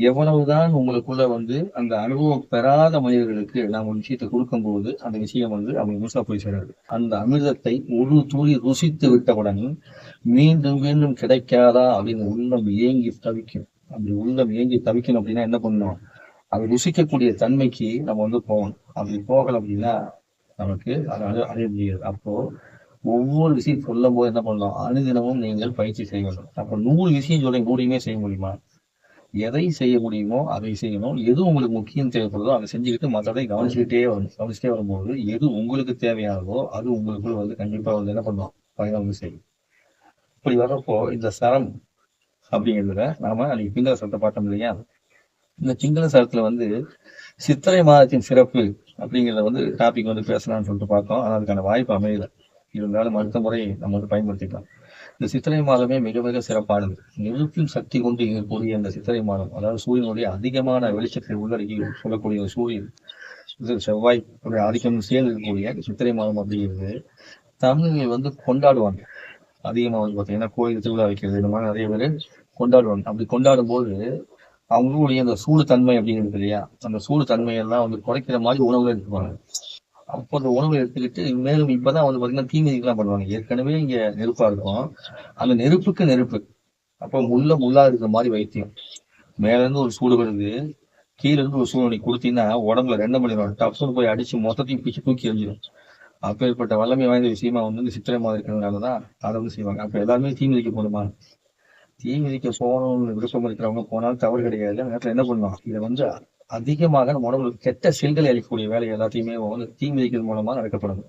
எவ்வளவுதான் உங்களுக்குள்ள வந்து அந்த அனுபவம் பெறாத மனிதர்களுக்கு நாம் ஒரு விஷயத்தை கொடுக்கும் போது அந்த விஷயம் வந்து அவங்க முழுசா போய் சேராது. அந்த அமிர்தத்தை ஒரு துளி ருசித்து விட்டவுடன் மீண்டும் மீண்டும் கிடைக்காதா அப்படின்னு உள்ளம் ஏங்கி தவிக்கும். அப்படி உள்ளம் ஏங்கி தவிக்கணும் அப்படின்னா என்ன பண்ணணும், அதை ருசிக்கக்கூடிய தன்மைக்கு நம்ம வந்து போகணும். அப்படி போகல அப்படின்னா நமக்கு அதை அடைய முடியாது. அப்போ ஒவ்வொரு விஷயம் சொல்லும் போது என்ன பண்ணலாம், அனுதினமும் நீங்கள் பயிற்சி செய்ய வேண்டும். அப்ப 100 விஷயம் சொல்ல 100யுமே செய்ய முடியுமா, எதை செய்ய முடியுமோ அதை செய்யணும். எது உங்களுக்கு முக்கியம் தேவைப்படுதோ அதை செஞ்சுக்கிட்டு மற்றதை கவனிச்சுக்கிட்டே வரும்போது எது உங்களுக்கு தேவையானதோ அது உங்களுக்குள்ள வந்து கண்டிப்பா வந்து என்ன பண்ணுவோம், பயணம் வந்து செய்யும். இப்படி வர்றப்போ இந்த சரம் அப்படிங்கிறதுல நாம அன்னைக்கு பிங்கள சரத்தை பார்த்தோம் இல்லையா, இந்த பிங்கள சரத்துல வந்து சித்திரை மாதத்தின் சிறப்பு அப்படிங்கிறத வந்து டாபிக் வந்து பேசலாம்னு சொல்லிட்டு பார்த்தோம். ஆனா அதுக்கான வாய்ப்பு அமையல. இருந்தாலும் அடுத்த முறை நம்ம வந்து பயன்படுத்திக்கலாம். இந்த சித்திரை மாதமே மிக மிக சிறப்பானது. நெருப்பின் சக்தி கொண்டு இயங்கக்கூடிய இந்த சித்திரை மாதம், அதாவது சூரியனுடைய அதிகமான வெளிச்சத்தை உள்ளடக்கி சொல்லக்கூடிய சூரியன் இது செவ்வாய் ஆதிக்கம் சேர்ந்து இருக்கக்கூடிய சித்திரை மாதம் அப்படிங்கிறது தமிழர்கள் வந்து கொண்டாடுவாங்க. அதிகமா வந்து பாத்தீங்கன்னா கோயில் திருவிழா வைக்கிறது இந்த மாதிரி நிறைய பேர் கொண்டாடுவாங்க. அப்படி கொண்டாடும் போது அவங்களுடைய அந்த சூடு தன்மை அப்படிங்கிறது இல்லையா, அந்த சூடு தன்மையெல்லாம் வந்து குறைக்கிற மாதிரி உணவுகள் எடுத்துப்பாங்க. அப்போ அந்த உணவை எடுத்துக்கிட்டு மேலும் இப்பதான் வந்து பாத்தீங்கன்னா தீமிதிக்கெல்லாம் பண்ணுவாங்க. ஏற்கனவே இங்க நெருப்பா இருக்கும், அந்த நெருப்புக்கு நெருப்பு. அப்போ முள்ளா இருக்கிற மாதிரி வைத்தியம். மேல இருந்து ஒரு சூடு வருது, கீழே இருந்து ஒரு சூடு நீ கொடுத்தீங்கன்னா உடம்புல 2 மணி நேரம் டப்ஸ்னு போய் அடிச்சு மொத்தத்தையும் பிச்சு தூக்கி எறிஞ்சிடும். அப்பேற்பட்ட வல்லமை வாய்ந்த விஷயமா வந்து இந்த சித்திரை மாதம் இருக்கிறதுனாலதான் அதை வந்து செய்வாங்க. அப்ப எல்லாருமே தீ மிதிக்க போகணுமா? தீ மிதிக்க போகணும்னு விருப்பம் இருக்கிறவங்க போனாலும் தவறு கிடையாது. அந்த நேரத்துல என்ன பண்ணுவோம், இதை வந்து அதிகமாக நம்ம உடம்புக்கு கெட்ட செல்களை அளிக்கக்கூடிய வேலை எல்லாத்தையுமே வந்து தீ மிதிக்கிறது மூலமா நடக்கப்படும்.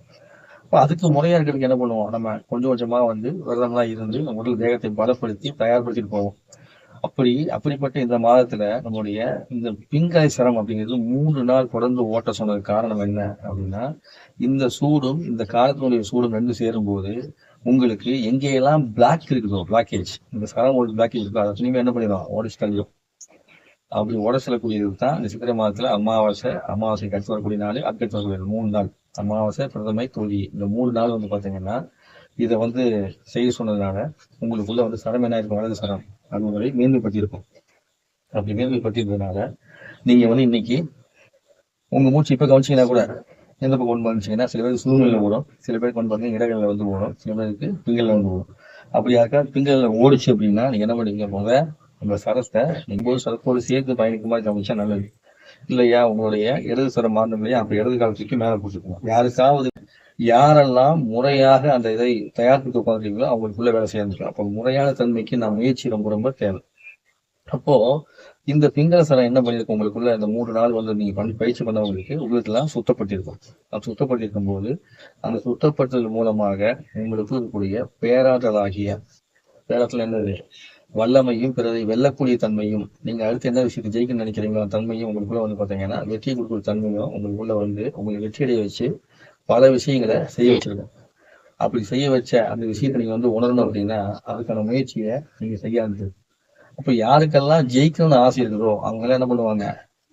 அப்ப அதுக்கு முறையா இருக்கிறதுக்கு என்ன பண்ணுவோம், நம்ம கொஞ்சம் கொஞ்சமா வந்து விரதம்லாம் இருந்து நம்ம உடல் தேகத்தை பலப்படுத்தி தயார்படுத்திட்டு போவோம். அப்படிப்பட்ட இந்த மாதத்துல நம்முடைய இந்த பிங்கலை சரம் அப்படிங்கிறது 3 நாள் தொடர்ந்து ஓட்ட சொன்னது காரணம் என்ன அப்படின்னா, இந்த சூடும் இந்த காலத்தினுடைய சூடும் 2 சேரும் போது உங்களுக்கு எங்கெல்லாம் பிளாக் இருக்குதோ, பிளாக்கேஜ், இந்த சரம் ஒரு பிளாக்கேஜ் இருக்கோ அதை துணிமே என்ன பண்ணிடும், உடச்சு தள்ளிடும். அப்படி உடச்சலக்கூடியது தான் இந்த சித்திரை மாதத்துல அமாவாசைக்கு அடுத்து வரக்கூடிய நாள், அடுத்து வரக்கூடிய 3 நாள், அமாவாசை, பிரதமை, தொழி, இந்த 3 நாள் வந்து பாத்தீங்கன்னா இதை வந்து செய்ய சொன்னதுனால உங்களுக்குள்ள வந்து சரம் என்ன இருக்கும், வலது சரம் அது முறை மேன்மைப்பட்டிருக்கும். அப்படி மேன்மைப்பட்டிருந்ததுனால நீங்க வந்து இன்னைக்கு உங்க மூச்சு இப்ப கவனிச்சீங்கன்னா கூட எந்த பக்கம் கொண்டு வந்துச்சீங்கன்னா, சில பேருக்கு சூழ்நிலை ஓடும், சில பேருக்கு கொண்டு பார்த்தீங்கன்னா இடங்கள்ல வந்து ஓடும், சில பேருக்கு பிங்கல்ல வந்து ஓடும். அப்படி யாருக்கா பிங்கல்ல ஓடிச்சு அப்படின்னா நீங்க என்ன பண்ணுவீங்க, உங்க சரத்தை நீங்க சரத்தோடு சேர்த்து பயணிக்க மாதிரி கவனிச்சா நல்லது. இல்லையா உங்களுடைய இடது சரம் மாறணும் இல்லையா, அப்ப இடது காலத்துக்கு மேல போட்டுக்கணும். யாருக்காவது யாரெல்லாம் முறையாக அந்த இதை தயாரித்து உட்காந்துருக்கீங்களோ அவங்களுக்குள்ள வேலை செய்யணும். அப்போ முறையான தன்மைக்கு நான் முயற்சி ரொம்ப ரொம்ப தேவை. அப்போ இந்த பிங்கல சரம் என்ன பண்ணிருக்கும், உங்களுக்குள்ள இந்த 3 நாள் வந்து நீங்க பயிற்சி பண்ணவங்களுக்கு உங்களுக்கெல்லாம் சுத்தப்பட்டிருக்கும். அது சுத்தப்பட்டிருக்கும் போது அந்த சுத்தப்படுத்துதல் மூலமாக உங்களுக்கு இருக்கக்கூடிய பேராற்றலாகிய, பேராற்றல் என்னது, வல்லமையும் பிறரை வெல்லக்கூடிய தன்மையும், நீங்க அடுத்து என்ன விஷயத்தை ஜெயிக்கணும்னு நினைக்கிறீங்களோ தன்மையும் உங்களுக்குள்ள வந்து பாத்தீங்கன்னா வெற்றி கொடுக்குற தன்மையும் உங்களுக்குள்ள வந்து உங்களுக்கு வெற்றியடைய வச்சு பல விஷயங்களை செய்ய வச்சிருக்கோம். அப்படி செய்ய வச்ச அந்த விஷயத்தை நீங்க வந்து உணரணும் அப்படின்னா அதுக்கான முயற்சியை நீங்க செய்ய ஆரம்பிச்சு. அப்ப யாருக்கெல்லாம் ஜெயிக்கணும்னு ஆசை இருக்குதோ அவங்க எல்லாம் என்ன பண்ணுவாங்க,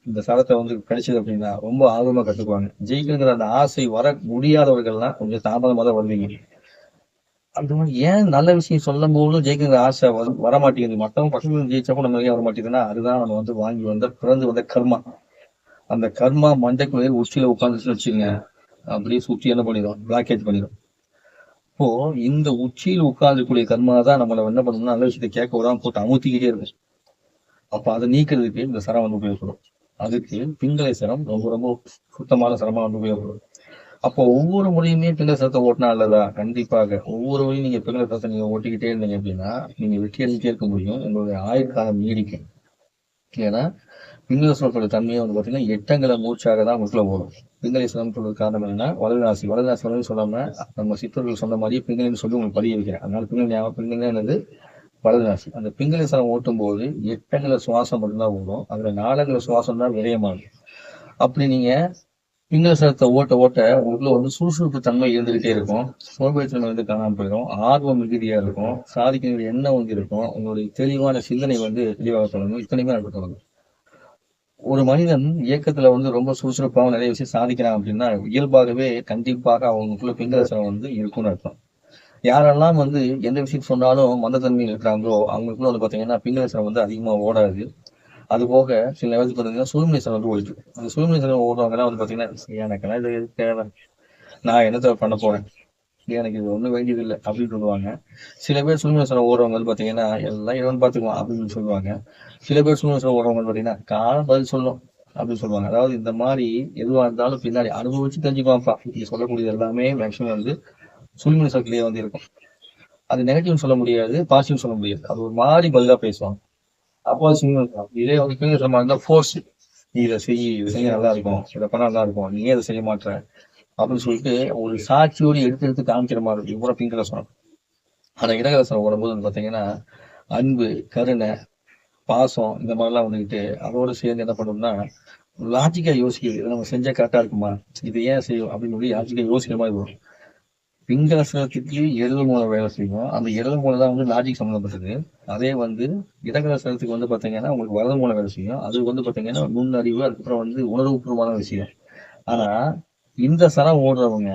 இந்த சரத்தை வந்து கிடைச்சது அப்படின்னா ரொம்ப ஆர்வமா கத்துக்குவாங்க. ஜெயிக்கணுங்கிற அந்த ஆசை வர முடியாதவர்கள்லாம் கொஞ்சம் தாமதமா தான் வருவீங்க. அந்த மாதிரி ஏன் நல்ல விஷயம் சொல்லும் போதும் ஜெயிக்கிற ஆசை வரமாட்டேங்குது, மற்றவங்க பக்கத்துல ஜெயிச்சப்போ நம்ம நிறைய வரமாட்டேங்குதுன்னா அதுதான் நம்ம வந்து வாங்கி வந்த பிறந்து வந்த கர்மா. அந்த கர்மா மண்டைக்குள்ளே உச்சியில உட்காந்துச்சுன்னு வச்சுங்க, அப்படியே சுற்றி என்ன பண்ணிடும், பிளாக்கேஜ் பண்ணிடும். இப்போ இந்த உச்சியில் உட்கார்ந்துக்கூடிய கர்மா தான் நம்மள என்ன பண்ணணும்னா நல்ல விஷயத்தை கேட்க விடாம போட்டு அமுத்திக்கிட்டே இருக்கும். அப்ப அதை நீக்கிறதுக்கு இந்த சரம் வந்து உபயோகப்படும். அதுக்கு பிங்கலை சரம் ரொம்ப ரொம்ப சுத்தமான சரமா வந்து உபயோகப்படும். அப்போ ஒவ்வொரு முறையுமே பிங்கலை சரத்தை ஓட்டினா இல்லதா, கண்டிப்பாக ஒவ்வொரு முறையும் நீங்க பிங்கலை சரத்தை நீங்க ஓட்டிக்கிட்டே இருந்தீங்க அப்படின்னா நீங்க வெற்றி அடைஞ்சிட்டே இருக்க முடியும், உங்களுடைய ஆயுட்காலம் நீடிக்கும். ஏன்னா பிங்களேஸ்வரத்தோட தன்மையை வந்து பாத்தீங்கன்னா 8 மூச்சாக தான் உங்களுக்குள்ள ஓடும். பிங்களேஸ்வரம் சொல்றது காரணம் என்னன்னா வலதுநாசி சொல்லாம நம்ம சித்தர்கள் சொன்ன மாதிரி பிங்களேன்னு சொல்லி உங்களுக்கு பதிய வைக்கிறேன். அதனால பிங்களே என்னது, வலதுநாசி. அந்த பிங்களேஸ்வரம் ஓட்டும் போது 8 சுவாசம் மட்டும்தான் ஓடும், அதுல 4 சுவாசம் தான் விரயமாகும். அப்படி நீங்க பிங்களேஸ்வரத்தை ஓட்ட ஓட்ட உங்களுக்குள்ள வந்து சுறுசுறுப்பு தன்மை இருந்துகிட்டே இருக்கும், சோம்பேறித்தன்மை வந்து காணாம போயிடும், ஆர்வம் மிகுதியா இருக்கும், சாதிக்கிற எண்ணம் வந்து இருக்கும், உங்களுடைய தெளிவான சிந்தனை வந்து தெளிவாக தொடங்கும். இத்தனையுமே நடக்க தொடங்கும். ஒரு மனிதன் இயக்கத்துல வந்து ரொம்ப சுறுசுறுப்பாக நிறைய விஷயம் சாதிக்கிறான் அப்படின்னா இயல்பாகவே கண்டிப்பாக அவங்களுக்குள்ள பிங்கரசனம் வந்து இருக்கும்னு அர்த்தம். யாரெல்லாம் வந்து எந்த விஷயம் சொன்னாலும் மந்தத்தன்மையில் இருக்கிறாங்களோ அவங்களுக்குள்ள வந்து பாத்தீங்கன்னா பிங்கரசனம் வந்து அதிகமா ஓடாது. அது போக சில நேரத்துக்கு பாத்தீங்கன்னா சூழ்நிலை வந்து ஓடிட்டு, அந்த சூழ்நிலை ஓடுறவங்க வந்து பாத்தீங்கன்னா எனக்கெல்லாம் இது தேவை, நான் என்னத்தை பண்ண போறேன், எனக்கு இது ஒண்ணும் வேண்டியது இல்லை அப்படின்னு சொல்லுவாங்க. சில பேர் சூழ்நிலை ஓடுறவங்க வந்து பாத்தீங்கன்னா எல்லாம் இவன் பாத்துக்குவான் அப்படின்னு சொல்லுவாங்க. சில பேர் சூழ்நிலை ஓடுறவங்க பாத்தீங்கன்னா காலம் பதில் சொல்லும் அப்படின்னு சொல்லுவாங்க. அதாவது இந்த மாதிரி எதுவா இருந்தாலும் பின்னாடி அனுபவிச்சு தெரிஞ்சுக்குவான்ப்பா. நீங்க சொல்லக்கூடியது எல்லாமே மேக்சிமம் வந்து சூழ்நிலை சக்திலேயே வந்து இருக்கும். அது நெகட்டிவ் சொல்ல முடியாது, பாசிட்டிவ் சொல்ல முடியாது, அது ஒரு மாதிரி பதிலா பேசுவாங்க. அப்போ இதே வந்து பின்னேற்றமா இருந்தா ஃபோர்ஸ், நீ இதை செய்ய நல்லா இருக்கும், இதை பண்ண நல்லா இருக்கும், நீ ஏன் இதை செய்ய மாட்டேற அப்படின்னு சொல்லிட்டு ஒரு சாட்சியோடு எடுத்து காமிக்கிற மாதிரி இருக்கும். இவ்வளவு பிங்கரசனம். ஆனா இடகரசனம் ஓடும்போது வந்து பாத்தீங்கன்னா அன்பு, கருணை, பாசம் இந்த மாதிரிலாம் வந்துக்கிட்டு அதோடு சேர்ந்து என்ன பண்ணோம்னா லாஜிக்கா யோசிக்குது, இதை நம்ம செஞ்சா கரெக்டா இருக்குமா, இது ஏன் செய்யும் அப்படின்னு சொல்லி லாஜிக்கா யோசிக்கிற மாதிரி வரும். பிங்கள சரத்துக்கு இடது மூலம் வேலை செய்யும். அந்த இடது மூலம் தான் வந்து லாஜிக் சம்மந்தப்பட்டது. அதே வந்து இடகல சரத்துக்கு வந்து பாத்தீங்கன்னா உங்களுக்கு வலது மூலம் வேலை செய்யும். அது வந்து பாத்தீங்கன்னா நுண்ணறிவு, அதுக்கப்புறம் வந்து உணர்வுபூர்வமான விஷயம். ஆனா இந்த சரம் ஓடுறவங்க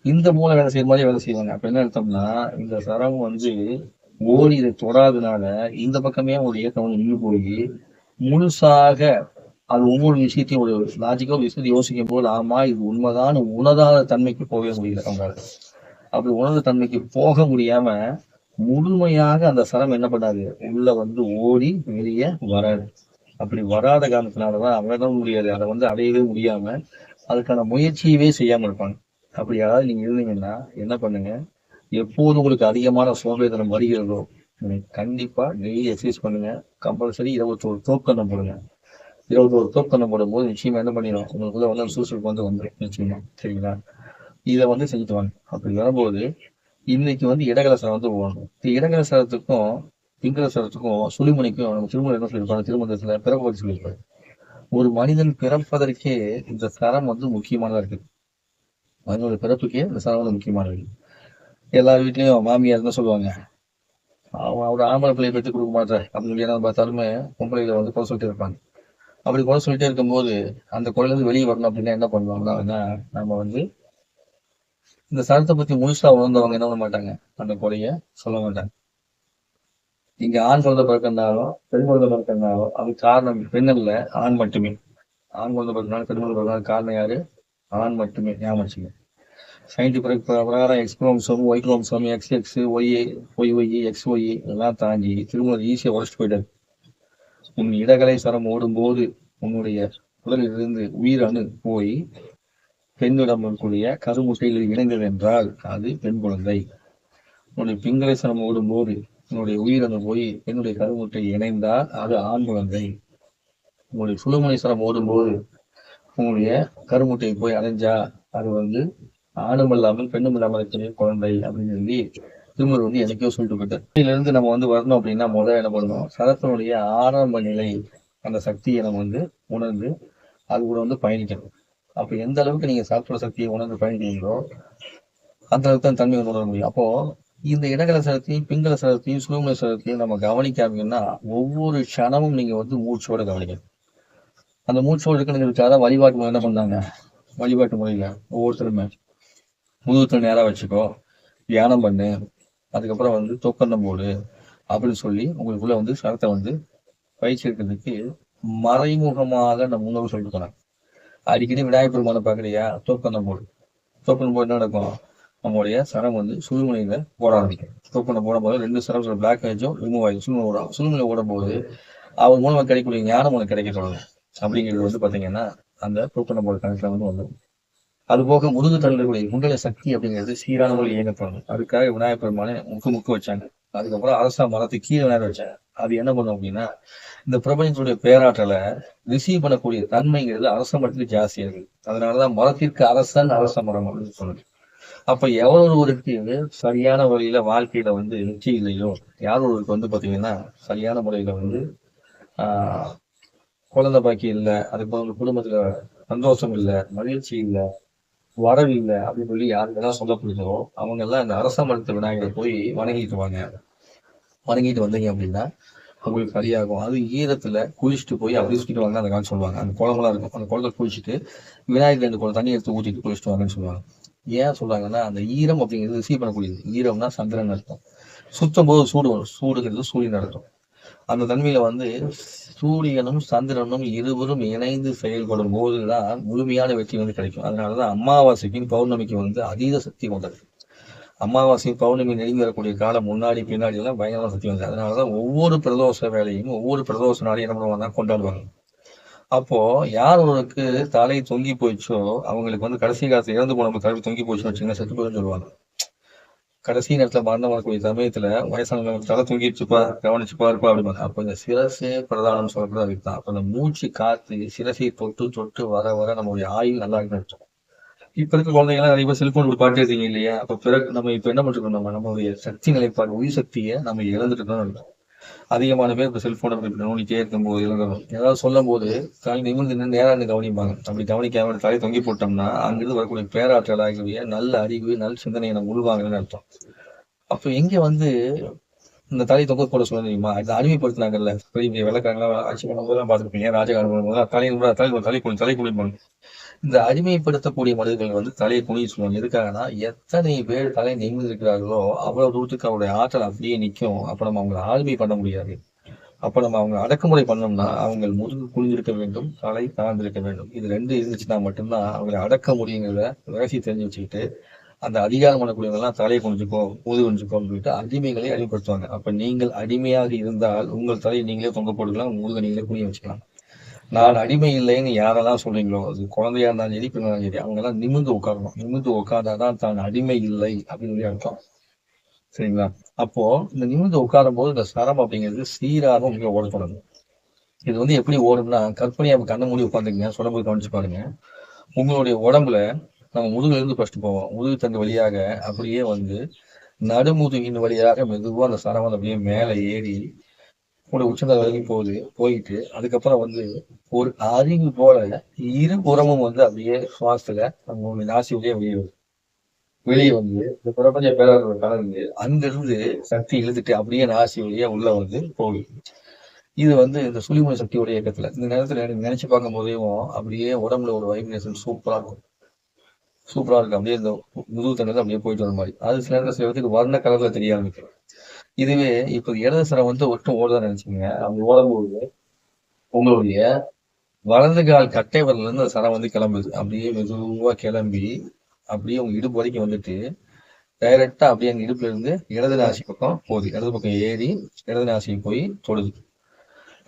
இந்த மூளை வேலை செய்யற மாதிரி வேலை செய்வாங்க. அப்ப என்ன அர்த்தம்னா இந்த சரம் வந்து ஓடி இதை தொடாதனால இந்த பக்கமே ஒரு இயக்கம் வந்து நின்று போய் முழுசாக அது ஒவ்வொரு விஷயத்தையும் ஒரு லாஜிக்கா ஒரு விஷயத்தை யோசிக்கும் போது ஆமா இது உண்மைதான் உணராத தன்மைக்கு போகவே முடியல அவங்களால. அப்படி உணர்ந்த தன்மைக்கு போக முடியாம முழுமையாக அந்த சரம் என்ன பண்ணாது உள்ள வந்து ஓடி வெளியே வராது. அப்படி வராத காரணத்தினாலதான் அவங்களால முடியாது, அதை வந்து அடையவே முடியாம அதுக்கான முயற்சியவே செய்யாம இருப்பாங்க. அப்படி யாராவது நீங்க இருந்தீங்கன்னா என்ன பண்ணுங்க, எப்போது உங்களுக்கு அதிகமான சோம்பேறித்தனம் வருகிறதோ கண்டிப்பா டெய்லி எக்ஸசைஸ் பண்ணுங்க. கம்பல்சரி 21 தோக்கண்ணம் போடுங்க. 21 தோக்கண்ணம் போடும்போது நிச்சயமா என்ன பண்ணிடும், உங்களுக்குள்ள வந்து அந்த சுறுசுறுப்பு வந்து வந்துடும் நிச்சயமா. சரிங்களா? இதை வந்து செஞ்சுட்டு வாங்க. அப்படி வரும்போது இன்னைக்கு வந்து இடகலசரம் வந்து போகணும். இடகலசரத்துக்கும் பிங்களசரத்துக்கும் சுழிமுனைக்கும் நம்ம திருமணம் என்ன சொல்லியிருப்பாங்க, திருமணத்துல பிறப்பதை சொல்லியிருப்பாரு. ஒரு மனிதன் பிறப்பதற்கே இந்த சரம் வந்து முக்கியமானதா இருக்குது. மனிதனோட பிறப்புக்கே இந்த சரம் வந்து முக்கியமானது. எல்லார் வீட்லயும் மாமியார் என்ன சொல்லுவாங்க, அவரோட ஆம்பளை பிள்ளையை பெற்று கொடுக்க மாட்டேன் அப்படின்னு சொல்லி என்ன பார்த்தாலுமே பொம்பளைகளை வந்து குறை சொல்லிட்டே இருப்பாங்க. அப்படி குறை சொல்லிட்டே இருக்கும்போது அந்த குறையில இருந்து வெளியே வரணும் அப்படின்னா என்ன பண்ணுவாங்கன்னா, நம்ம வந்து இந்த சரத்தை பத்தி முழுசா உணர்ந்தவங்க என்ன பண்ண மாட்டாங்க, அந்த குறைய சொல்ல மாட்டாங்க. இங்க ஆண் குழந்தை பிறக்கிறதுனாலும் பெண் குழந்தை பிறக்கிறதுனாலும் அது காரணம் பெண் அல்ல, ஆண் மட்டுமே. ஆண் குழந்தை பிறக்கிறதுனால பெண் குழந்தை பிறக்கிறதுனால காரணம் யாரு, ஆண் மட்டுமே. ஞாபகம் வச்சுங்க. சயின்டிபிக் பிரகாரம் X chromosome, Y chromosome, X X, Y Y Y, X Y எல்லாம் தாண்டி திரும்ப ஈஸியா உடச்சிட்டு போயிட்டாரு. உன் இடகலை சரம் ஓடும்போது உன்னுடைய உடலில் இருந்து உயிர் அணு போய் பெண்ணிடம் இருக்கக்கூடிய கருமுட்டையில் இணைந்தது என்றால் அது பெண் குழந்தை. உன்னுடைய பிங்களை சரம் ஓடும்போது உன்னுடைய உயிரணு போய் பெண்ணுடைய கருமுட்டை இணைந்தால் அது ஆண் குழந்தை. உங்களுடைய சுழுமுனை சரம் ஓடும்போது உங்களுடைய கருமுட்டை போய் அடைஞ்சா அது வந்து ஆணும் இல்லாமல் பெண்ணும் இல்லாமல் இருக்கக்கூடிய குழந்தை அப்படின்னு சொல்லி திருமூர் வந்து எனக்கோ சொல்லிட்டு போயிட்டார். இதுல இருந்து நம்ம வந்து வரணும் அப்படின்னா முதல்ல என்ன பண்ணணும், சரத்தினுடைய ஆரம்ப நிலை அந்த சக்தியை நம்ம வந்து உணர்ந்து அது கூட வந்து பயணிக்கணும். அப்ப எந்த அளவுக்கு நீங்க சரத்தோட சக்தியை உணர்ந்து பயணிக்கிறீங்களோ அந்த அளவுக்கு தான் தன்மை உணர முடியும். அப்போ இந்த இடகல சரத்தையும் பிங்கள சரத்தையும் சுழுமுனை சரத்தையும் நம்ம கவனிக்காமீங்கன்னா ஒவ்வொரு க்ஷணமும் நீங்க வந்து மூச்சோட கவனிக்கணும். அந்த மூச்சோடு இருக்கிறதுக்காக வழிபாட்டு முறை என்ன பண்ணாங்க, வழிபாட்டு முறையில ஒவ்வொருத்தருமே முதுகுத்துல நேரா வச்சுக்கோ, தியானம் பண்ணு, அதுக்கப்புறம் வந்து தொக்கண்ணம் போடு அப்படின்னு சொல்லி உங்களுக்குள்ள வந்து சரத்தை வந்து பயிற்சி எடுக்கிறதுக்கு மறைமுகமாக நம்ம முன்னோர்கள் சொல்லிட்டு போனாங்க. அடிக்கடி விநாயகர் பெருமானை பாக்குறியா, தோக்கண்ணம் போடு. தோக்கண்ணம் போது என்ன நடக்கும், நம்மளுடைய சரம் வந்து சுழுமுனையில போட ஆரம்பிக்கும். தோக்கண்ணம் போடும் போது 2 சரம் பிளாக் ஆயிடுச்சோ ரிமூவ் ஆயிடும். சுழுமுனை ஓடும் போது அவர் மூலமா கிடைக்கக்கூடிய ஞானம் உனக்கு கிடைக்க தொடங்கும். அப்படிங்கிறது வந்து பாத்தீங்கன்னா அந்த தோக்கண்ணம் போட கணக்குல வந்து வந்துடும். அது போக முதுகு தள்ளக்கூடிய குண்டல சக்தி அப்படிங்கிறது சீரான முறையில் இயங்கப்படணும். அதுக்காக விநாயகர் பெருமானை முக்கு வச்சாங்க. அதுக்கப்புறம் அரசா மரத்துக்கு கீழே விநாயகர் வச்சாங்க. அது என்ன பண்ணும் அப்படின்னா இந்த பிரபஞ்சத்துடைய பேராற்றலை ரிசீவ் பண்ணக்கூடிய தன்மைங்கிறது அரச மரத்துக்கு ஜாஸ்தியா இருக்கு. அதனாலதான் மரத்திற்கு அரசன் அரச மரம் அப்படின்னு சொல்லுது. அப்ப எவ்வளவு ஒருக்கு சரியான முறையில வாழ்க்கையில வந்து வெற்றி இல்லையோ, யார் ஒருவருக்கு வந்து பாத்தீங்கன்னா சரியான முறையில வந்து குழந்தை பாக்கி இல்லை, அதுக்கு போல குடும்பத்துல சந்தோஷம் இல்லை, மகிழ்ச்சி இல்லை, வரவு இல்லை அப்படின்னு சொல்லி யாருக்கெல்லாம் சொல்லப்படுதோ அவங்க எல்லாம் இந்த அரச மரத்து விநாயகரை போய் வணங்கிட்டு வாங்க. வணங்கிட்டு வந்தீங்க அப்படின்னா உங்களுக்கு சரியாகும். அது ஈரத்துல குளிச்சுட்டு போய் அப்படி சுற்றிட்டு வாங்க அந்த காலம் சொல்லுவாங்க. அந்த குளம்லாம் இருக்கும், அந்த குளத்தை குளிச்சுட்டு விநாயகர் 2 குளம் தண்ணி எடுத்து ஊற்றிட்டு குளிச்சுட்டு வாங்கன்னு சொல்லுவாங்க. ஏன் சொல்றாங்கன்னா அந்த ஈரம் அப்படிங்கிறது ரிசீவ் பண்ணக்கூடியது. ஈரம்னா சந்திரன் அர்த்தம். சுத்தம் போது சூடு வரும், சூடுங்கிறது சூரியன் அர்த்தம். அந்த தன்மையில வந்து சூரியனும் சந்திரனும் இருவரும் இணைந்து செயல்படும் போதுதான் முழுமையான வெற்றி வந்து கிடைக்கும். அதனாலதான் அமாவாசைக்கும் பௌர்ணமிக்கு வந்து அதீத சக்தி கொண்டது. அமாவாசை பௌர்ணமி நெருங்கி வரக்கூடிய காலம் முன்னாடி பின்னாடி எல்லாம் பயங்கரமான சக்தி வந்தது. அதனாலதான் ஒவ்வொரு பிரதோஷ வேலையும் ஒவ்வொரு பிரதோஷ நாளையும் என்ன பண்ணுவாங்க, கொண்டாடுவாங்க. அப்போ யார் ஒருக்கு தலை தொங்கி போயிச்சோ அவங்களுக்கு வந்து கடைசி காலத்துல இறந்து போன தலை தொங்கி போயிச்சுன்னு வச்சுங்கன்னா செத்து போயின்னு சொல்லுவாங்க. கடைசி நேரத்துல மரணம் வரக்கூடிய சமயத்துல வயசானவங்க தலை தூங்கிடுச்சுப்பா கவனிச்சுப்பா இருப்பா அப்படிம்பாங்க. அப்ப இந்த சிரசே பிரதானம் சொல்லப்படுறது அதுதான். அப்ப இந்த மூச்சு காத்து சிரசை தொட்டு வர வர நம்மளுடைய ஆயுள் நல்லா இருக்கும். இப்ப இருக்க குழந்தைங்கலாம் நிறைய பேர் செல்போன் ஒரு பாட்டு இல்லையா? அப்ப பிறகு நம்ம இப்ப என்ன பண்ணிருக்கோம், நம்மளுடைய சக்தி நிலைப்பாடு உயிர் சக்தியை நம்ம இழந்துட்டு தான் இருக்கோம். அதிகமான பேர் இப்போ செல்போனை நோண்டிட்டே இருக்கும்போது ஏதாவது சொல்லும் போது தலை நிமிர்ந்து நின்று நேரா கவனிப்பாங்க. அப்படி கவனிக்காம தலையை தொங்கி போட்டோம்னா அங்கிருந்து வரக்கூடிய பேராற்றலாகிய நல்ல அறிவு நல்ல சிந்தனையை நம்ம உள்வாங்கன்னு அர்த்தம். அப்போ எங்க வந்து இந்த தலை தொங்க போட சொல்ல தெரியுமா? இதை அடிமைப்படுத்தினாங்கல்ல பெரிய பெரிய வெள்ளக்காரங்களாம் ஆட்சி பண்ணும்போதெல்லாம் பார்த்துருப்பீங்க. ராஜகாலம் தலை குளிப்பாங்க. இந்த அடிமைப்படுத்தக்கூடிய மனிதர்கள் வந்து தலையை குனிய சொல்லுவாங்க. எதுக்காகனா எத்தனை பேர் தலை நிமிர்ந்து இருக்கிறார்களோ அவ்வளவு தூரத்துக்கு அவருடைய ஆற்றல் அப்படியே நிற்கும். அப்ப நம்ம அவங்களை ஆளுமை பண்ண முடியாது. அப்ப நம்ம அவங்க அடக்குமுறை பண்ணோம்னா அவங்க முதுகு குனிஞ்சிருக்க வேண்டும், தலை தாழ்ந்திருக்க வேண்டும். இது 2 இருந்துச்சுன்னா மட்டும்தான் அவங்களை அடக்க முடியுங்கிறத ரகசியம் தெரிஞ்சு வச்சுக்கிட்டு அந்த அதிகாரம் பண்ணக்கூடியவங்கெல்லாம் தலையை குனிஞ்சுக்கோ முதுகு குனிஞ்சுக்கோன்னு சொல்லிட்டு அடிமைகளை அடிமைப்படுத்துவாங்க. அப்ப நீங்கள் அடிமையாக இருந்தால் உங்கள் தலையை நீங்களே தொங்க போட்டுக்கலாம், முதுகை நீங்களே குனிய வச்சுக்கலாம். நான் அடிமை இல்லைன்னு யாரெல்லாம் சொல்றீங்களோ அது குழந்தையா இருந்தாலும் சரி பெண்ணாலும் சரி அவங்க எல்லாம் நிமிர்ந்து உட்காரணும். நிமிர்ந்து உட்கார்ந்தாதான் தான் அடிமை இல்லை அப்படின்னு அர்த்தம். சரிங்களா? அப்போ இந்த நிமிர்ந்து உட்காரும் போது இந்த சரம் அப்படிங்கிறது சீராக உங்களுக்கு ஓட தொடங்கும். இது வந்து எப்படி ஓடும்னா கற்பனையா கண்ணை மூடி உட்காந்துக்குங்க. சொல்லும்போது கவனிச்சு பாருங்க. உங்களுடைய உடம்புல நம்ம முதுகுல இருந்து ஃபர்ஸ்ட் போவோம். முதுகு தண்டு வழியாக அப்படியே வந்து நடுமுதுகின் வழியாக மெதுவா அந்த சரம் வந்து அப்படியே மேலே ஏறி ஒரு உச்சந்தலை வரைக்கும் போயிட்டு அதுக்கப்புறம் வந்து ஒரு அருவி போல இருபுறமும் வந்து அப்படியே சுவாசத்துல நம்ம நாசி வழியே வெளியே வந்து இந்த பிரபஞ்ச பேரர்கள் கலந்து அங்கிருந்து சக்தி இழுத்துட்டு அப்படியே நாசி வழியா உள்ள வந்து போகுது. இது வந்து இந்த சுழிமுனை சக்தியோட இயக்கத்துல இந்த நேரத்துல நினைச்சு பார்க்கும் போதையும் அப்படியே உடம்புல ஒரு வைப்ரேஷன் சூப்பரா இருக்கும். அப்படியே இந்த முதுகு தண்டல அப்படியே போயிட்டு வர மாதிரி. அது சில நேரத்தில் சில இடத்துக்கு வர்ண கலர்ல தெரிய ஆரம்பிக்கும். இதுவே இப்ப இடது சரம் வந்து ஒட்டும் ஓடுதான் நினைச்சுங்க. அப்படி ஓடும்போது உங்களுடைய வலது கால் கட்டை வரல இருந்து அந்த சரம் வந்து கிளம்புது. அப்படியே மெதுவா கிளம்பி அப்படியே உங்க இடுப்பு வரைக்கும் வந்துட்டு டைரக்டா அப்படியே அங்க இடுப்புல இருந்து இடது நாசி பக்கம் போகுது. இடது பக்கம் ஏறி இடது நாசியை போய் தொடுது.